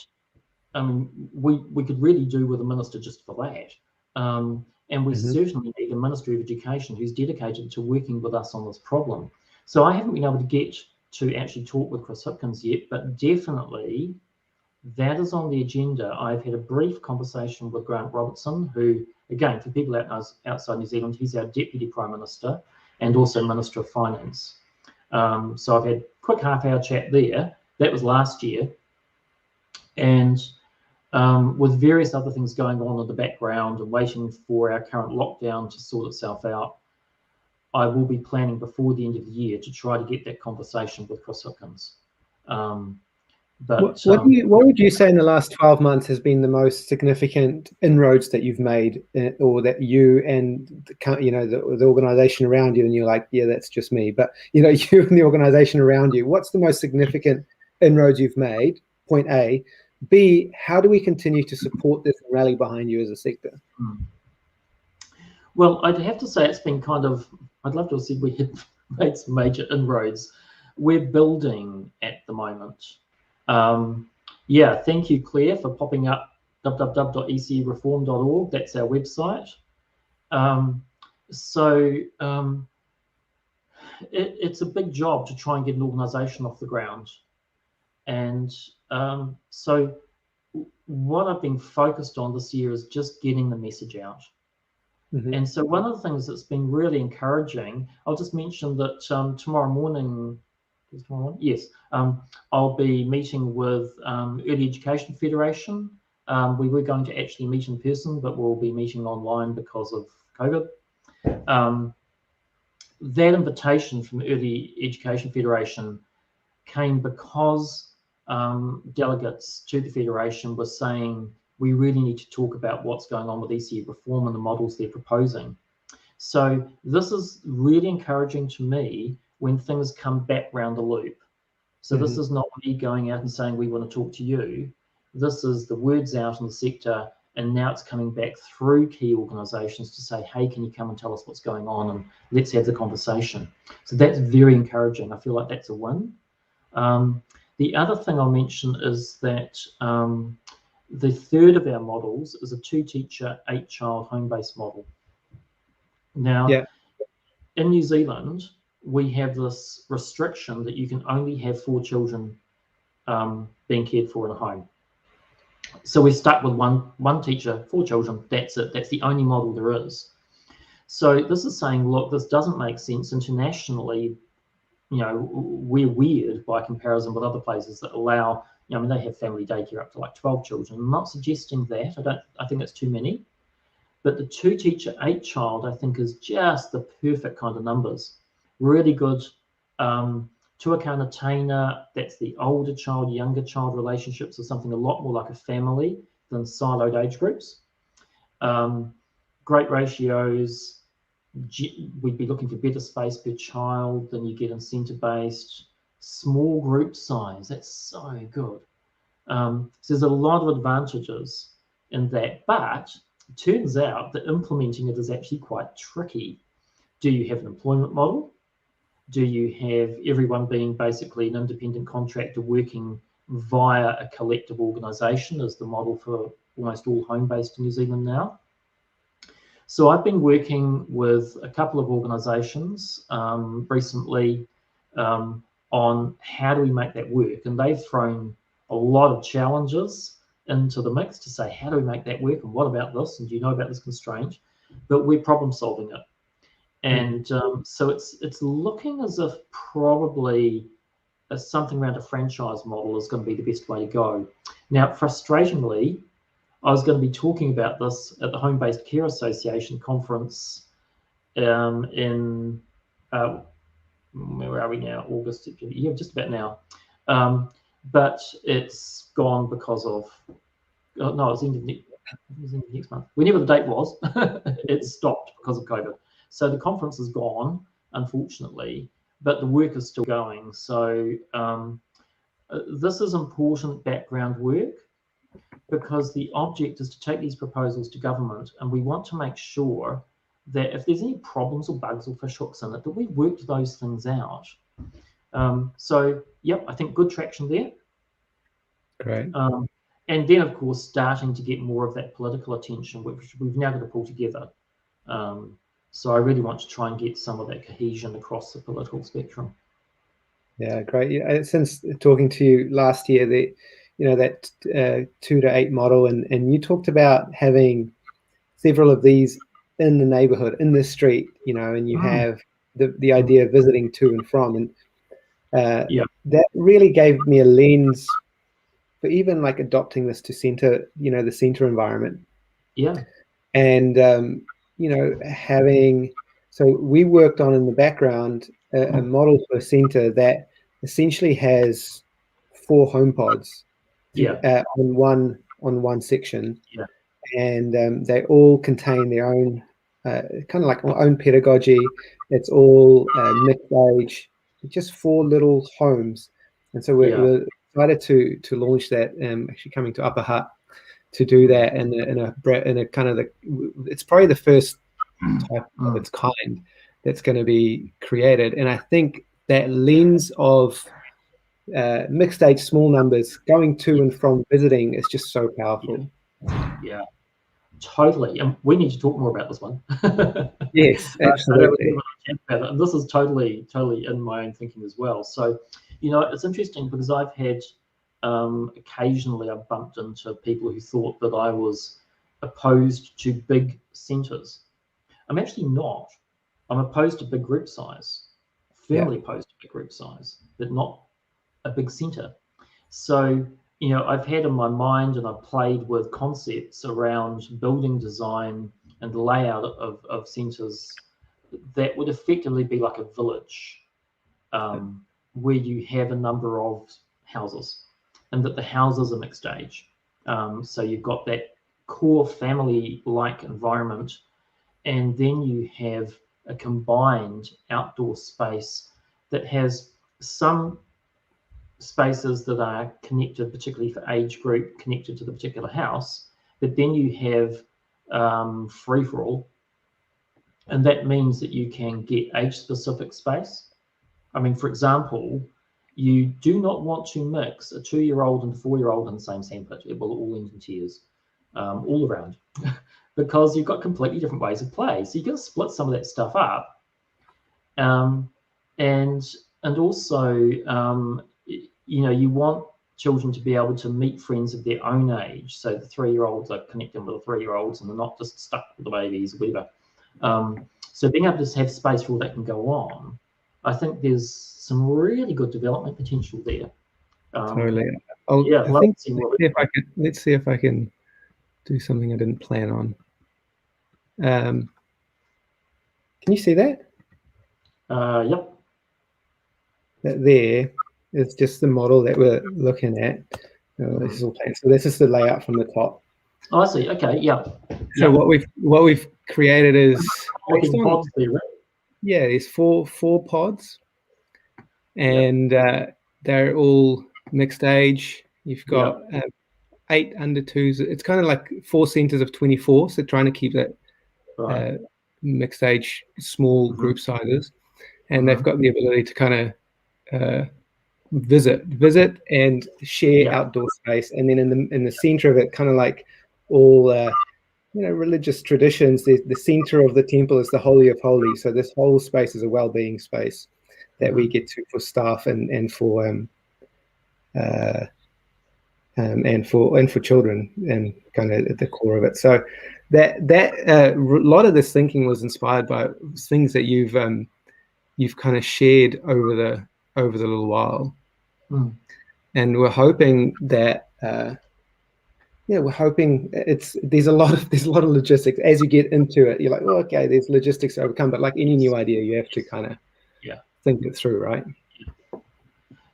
we could really do with a minister just for that. And we certainly need a Ministry of Education who's dedicated to working with us on this problem. So I haven't been able to get to actually talk with Chris Hipkins yet, but definitely that is on the agenda. I've had a brief conversation with Grant Robertson, who, again, for people outside New Zealand, he's our Deputy Prime Minister and also Minister of Finance. So I've had a quick half-hour chat there. That was last year. And with various other things going on in the background and waiting for our current lockdown to sort itself out, I will be planning before the end of the year to try to get that conversation with Chris Hipkins. But what would you say in the last 12 months has been the most significant inroads that you've made, or that you and the organisation around you, and you're like, yeah, that's just me, but you and the organisation around you, what's the most significant inroads you've made? Point A. B, how do we continue to support this and rally behind you as a sector? Well, I'd have to say it's been kind of, I'd love to have said we had made some major inroads. We're building at the moment. Yeah, thank you, Claire, for popping up www.ecereform.org. That's our website. It's a big job to try and get an organisation off the ground. And so what I've been focused on this year is just getting the message out. And so one of the things that's been really encouraging, I'll just mention that tomorrow morning, yes, I'll be meeting with Early Education Federation. We were going to actually meet in person, but we'll be meeting online because of COVID. That invitation from Early Education Federation came because delegates to the Federation were saying we really need to talk about what's going on with ECE reform and the models they're proposing. So this is really encouraging to me when things come back round the loop. So this is not me going out and saying we want to talk to you. This is the words out in the sector, and now it's coming back through key organisations to say, hey, can you come and tell us what's going on, and let's have the conversation. So that's very encouraging. I feel like that's a win. The other thing I'll mention is that the third of our models is a 2-teacher, 8-child home-based model. Now, in New Zealand, we have this restriction that you can only have 4 children being cared for in a home. So we're stuck with one teacher, 4 children. That's it. That's the only model there is. So this is saying, look, this doesn't make sense internationally. You know, we're weird by comparison with other places that allow. You know, I mean, they have family daycare up to like 12 children. I'm not suggesting that. I think that's too many. But the 2-teacher, 8-child, I think, is just the perfect kind of numbers. Really good. Tuakana Taina, that's the older child, younger child relationships, are something a lot more like a family than siloed age groups. Great ratios. We'd be looking for better space per child than you get in centre-based. Small group size, that's so good. So there's a lot of advantages in that, but it turns out that implementing it is actually quite tricky. Do you have an employment model? Do you have everyone being basically an independent contractor working via a collective organisation as the model for almost all home-based in New Zealand now? So I've been working with a couple of organisations recently on how do we make that work, and they've thrown a lot of challenges into the mix to say, how do we make that work, and what about this, and do you know about this constraint? But we're problem solving it. And so it's looking as if probably something around a franchise model is going to be the best way to go. Now, frustratingly, I was going to be talking about this at the Home-Based Care Association conference in, where are we now? August, September, yeah, just about now. But it's gone because of, no, it was in the next month. Whenever the date was, it stopped because of COVID. So the conference is gone, unfortunately, but the work is still going. So this is important background work, because the object is to take these proposals to government, and we want to make sure that if there's any problems or bugs or fish hooks in it, that we've worked those things out. So, yep, I think good traction there. Great. And then, of course, starting to get more of that political attention, which we've now got to pull together. So I really want to try and get some of that cohesion across the political spectrum. Yeah, great. Yeah, since talking to you last year, that 2 to 8 model, and you talked about having several of these in the neighborhood, in the street, and you have the idea of visiting to and from, and that really gave me a lens for even like adopting this to center, the center environment. Yeah. And so we worked on in the background a model for a center that essentially has 4 home pods on one section, and they all contain their own kind of like our own pedagogy. It's all mixed age, just 4 little homes, and so we're excited to launch that. Actually coming to Upper Hutt to do that in a kind of it's probably the first type of its kind that's going to be created, and I think that lens of mixed age, small numbers, going to and from visiting is just so powerful. Yeah, totally. And we need to talk more about this one. Yes, absolutely. And this is totally in my own thinking as well. So, it's interesting because I've had occasionally I've bumped into people who thought that I was opposed to big centres. I'm actually not. I'm opposed to big group size, firmly opposed to big group size, but not a big centre. So, I've had in my mind, and I've played with concepts around building design and the layout of centres that would effectively be like a village, where you have a number of houses, and that the houses are mixed age. So you've got that core family-like environment, and then you have a combined outdoor space that has some spaces that are connected, particularly for age group, connected to the particular house, but then you have free-for-all, and that means that you can get age-specific space. I mean, for example, you do not want to mix a 2-year-old and a 4-year-old in the same sandpit. It will all end in tears all around because you've got completely different ways of play. So you've got to split some of that stuff up. And also, you know, you want children to be able to meet friends of their own age. So the 3-year-olds are connecting with the 3-year-olds and they're not just stuck with the babies or whatever. So being able to have space where that can go on, I think there's some really good development potential there. Totally. Yeah, I think let's see if I can do something I didn't plan on. Can you see that? Yep. That there is just the model that we're looking at. This is all planned. So this is the layout from the top. Oh, I see. Okay. Yeah. So what we've created is based on, pods there, right? Yeah, there's four pods, and they're all mixed age. You've got 8 under 2s. It's kind of like 4 centers of 24. So trying to keep that mixed age, small group sizes, and they've got the ability to kind of visit and share outdoor space. And then in the center of it, kind of like all you know, religious traditions, the center of the temple is the Holy of Holies. So this whole space is a well-being space that we get to for staff and for children, and kind of at the core of it. So that a lot of this thinking was inspired by things that you've kind of shared over the little while, and we're hoping that. We're hoping there's a lot of logistics as you get into it. You're like, well, okay, there's logistics to overcome, but like any new idea, you have to kind of think it through, right?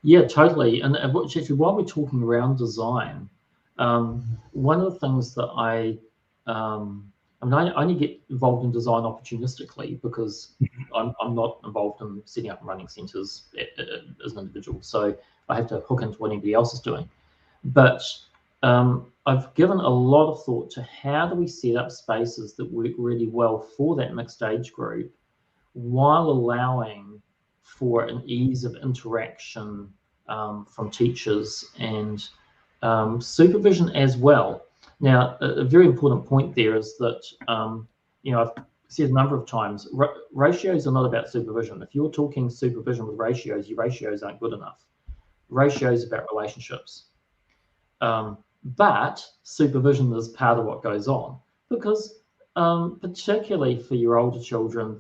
Yeah, totally. And actually, while we're talking around design, one of the things that I only get involved in design opportunistically because I'm not involved in setting up and running centres as an individual, so I have to hook into what anybody else is doing. But I've given a lot of thought to how do we set up spaces that work really well for that mixed age group while allowing for an ease of interaction from teachers and supervision as well. Now, a very important point there is that, you know, I've said a number of times, ratios are not about supervision. If you're talking supervision with ratios, your ratios aren't good enough. Ratios are about relationships. But supervision is part of what goes on, because particularly for your older children,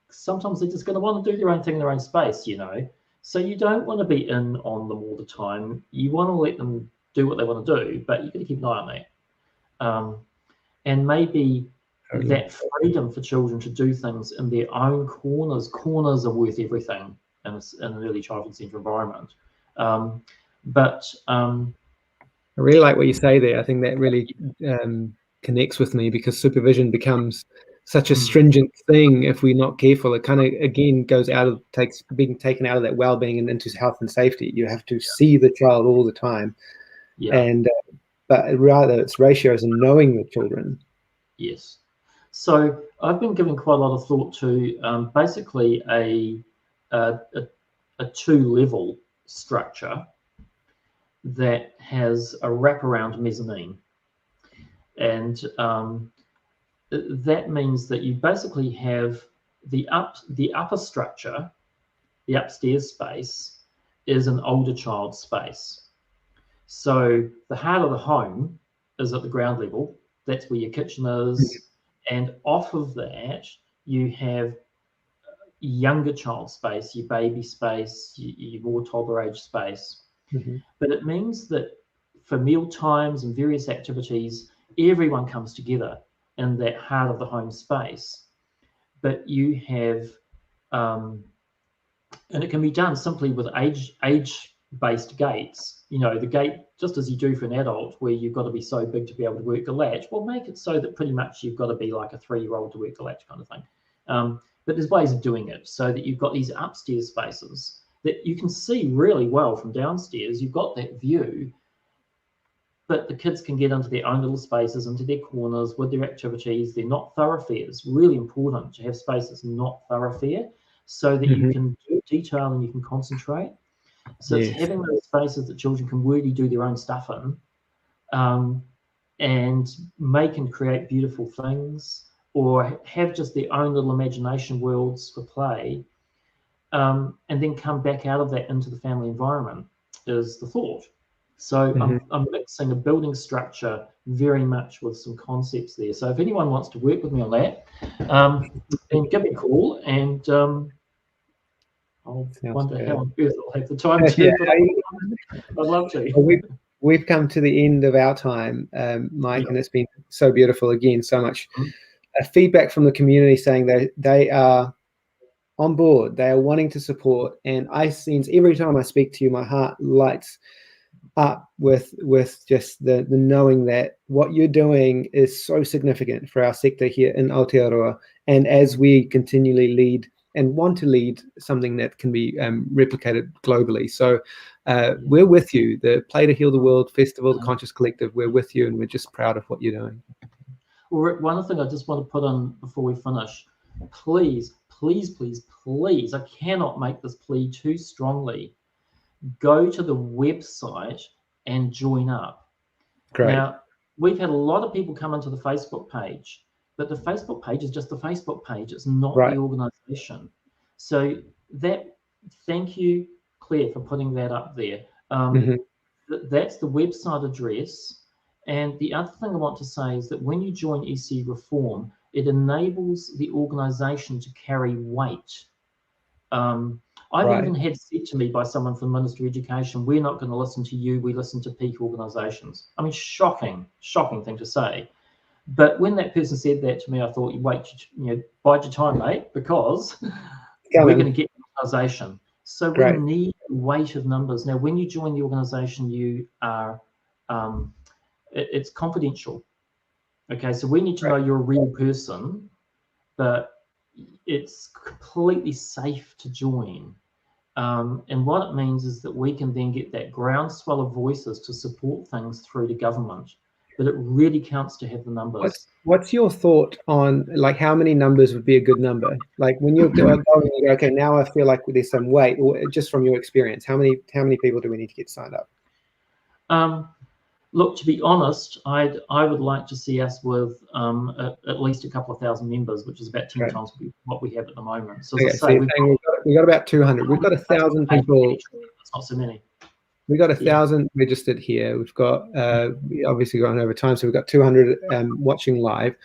sometimes they're just going to want to do their own thing in their own space, you know. So you don't want to be in on them all the time. You want to let them do what they want to do, but you've got to keep an eye on that. And maybe that freedom for children to do things in their own corners. Corners are worth everything in an early childhood centre environment. I really like what you say there. I think that really connects with me, because supervision becomes such a stringent thing if we're not careful. It kind of again goes being taken out of that well-being and into health and safety. You have to see the child all the time, and but rather it's ratios and knowing the children. Yes. So I've been giving quite a lot of thought to basically a 2-level structure that has a wraparound mezzanine, and that means that you basically have the upper structure, the upstairs space, is an older child space. So the heart of the home is at the ground level. That's where your kitchen is, and off of that you have younger child space, your baby space, your more toddler age space. But it means that for meal times and various activities, everyone comes together in that heart of the home space. But you have, and it can be done simply with age-based gates. you know, the gate, just as you do for an adult, where you've got to be so big to be able to work the latch. Well, make it so that pretty much you've got to be like a 3-year-old to work the latch kind of thing. But there's ways of doing it so that you've got these upstairs spaces that you can see really well from downstairs. You've got that view, but the kids can get into their own little spaces, into their corners with their activities. They're not thoroughfares. Really important to have space that's not thoroughfare so that you can do detail and you can concentrate. So it's having those spaces that children can really do their own stuff in, and make and create beautiful things, or have just their own little imagination worlds for play, and then come back out of that into the family environment is the thought. So I'm mixing a building structure very much with some concepts there. So if anyone wants to work with me on that, then give me a call, and I'll wonder how on earth I'll have the time to. I'd love to. Well, we've come to the end of our time, Mike, and it's been so beautiful again. So much feedback from the community saying that they are on board, they are wanting to support, and I sense every time I speak to you, my heart lights up with just the knowing that what you're doing is so significant for our sector here in Aotearoa, and as we continually lead and want to lead something that can be replicated globally. So we're with you. The Play to Heal the World Festival, the Conscious Collective, we're with you, and we're just proud of what you're doing. Well, Rick, one other thing I just want to put on before we finish, please, please, please, please, I cannot make this plea too strongly. Go to the website and join up. Great. Now, we've had a lot of people come into the Facebook page, but the Facebook page is just the Facebook page. It's not the organization. So thank you, Claire, for putting that up there. That's the website address. And the other thing I want to say is that when you join ECE Reform, it enables the organization to carry weight. I've even had said to me by someone from the Ministry of Education, we're not going to listen to you, we listen to peak organisations. I mean, shocking thing to say. But when that person said that to me, I thought, bide your time, mate, because we're going to get organisation. So we need weight of numbers. Now, when you join the organisation, you are, it's confidential. Okay, so we need to know you're a real person, but it's completely safe to join. And what it means is that we can then get that groundswell of voices to support things through to government. But it really counts to have the numbers. What's your thought on, like, how many numbers would be a good number? Like when you're going, okay, now I feel like there's some weight, or just from your experience, how many people do we need to get signed up? Look, to be honest, I would like to see us with at least a couple of thousand members, which is about 10 times what we have at the moment. So, as I say, we've got about 200. We've got 1,000 people. It's not so many. We've got 1,000 registered here. We've got obviously gone over time, so we've got 200 watching live.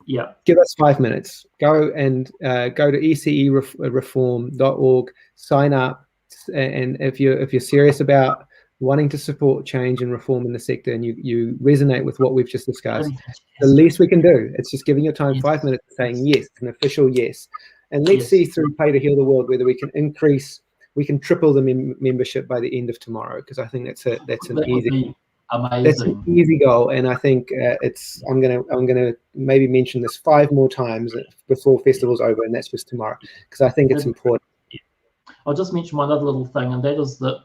Yeah. Give us 5 minutes. Go to ecereform.org, sign up, and if you're serious about wanting to support change and reform in the sector, and you resonate with what we've just discussed, the least we can do, it's just giving your time 5 minutes, saying yes, an official yes. And let's see through Play to Heal the World whether we can triple the membership by the end of tomorrow, because I think that's an easy goal. And I think I'm gonna maybe mention this 5 more times before festival's over, and that's just tomorrow, because I think it's important. I'll just mention one other little thing, and that is that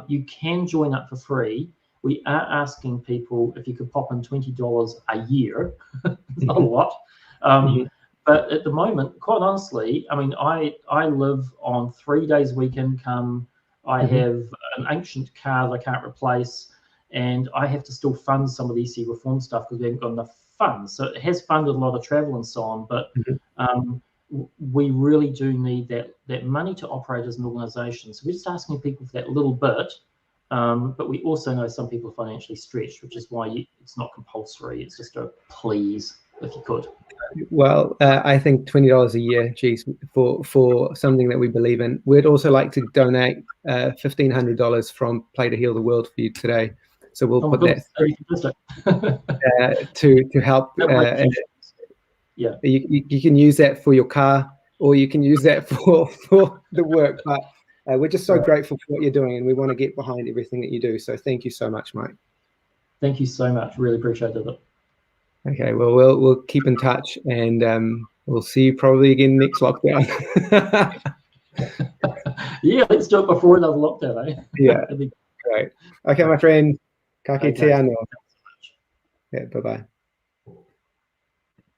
you can join up for free. We are asking people if you could pop in $20 a year. Not a lot. But at the moment, quite honestly, I mean, I live on 3 days a week income. I have an ancient car that I can't replace, and I have to still fund some of the ECE reform stuff because we haven't got enough funds. So it has funded a lot of travel and so on, but we really do need that money to operate as an organisation. So we're just asking people for that little bit, but we also know some people are financially stretched, which is why it's not compulsory. It's just a please, if you could. Well, I think $20 a year, geez, for something that we believe in. We'd also like to donate $1,500 from Play to Heal the World for you today. So we'll put that to help. You can use that for your car, or you can use that for the work. But we're just so grateful for what you're doing, and we want to get behind everything that you do. So thank you so much, Mike. Thank you so much. Really appreciated it. Okay, well, we'll keep in touch, and we'll see you probably again next lockdown. Yeah, let's do it before another lockdown, eh? Yeah, great. Okay, my friend. Ka kite anō. Yeah, bye-bye.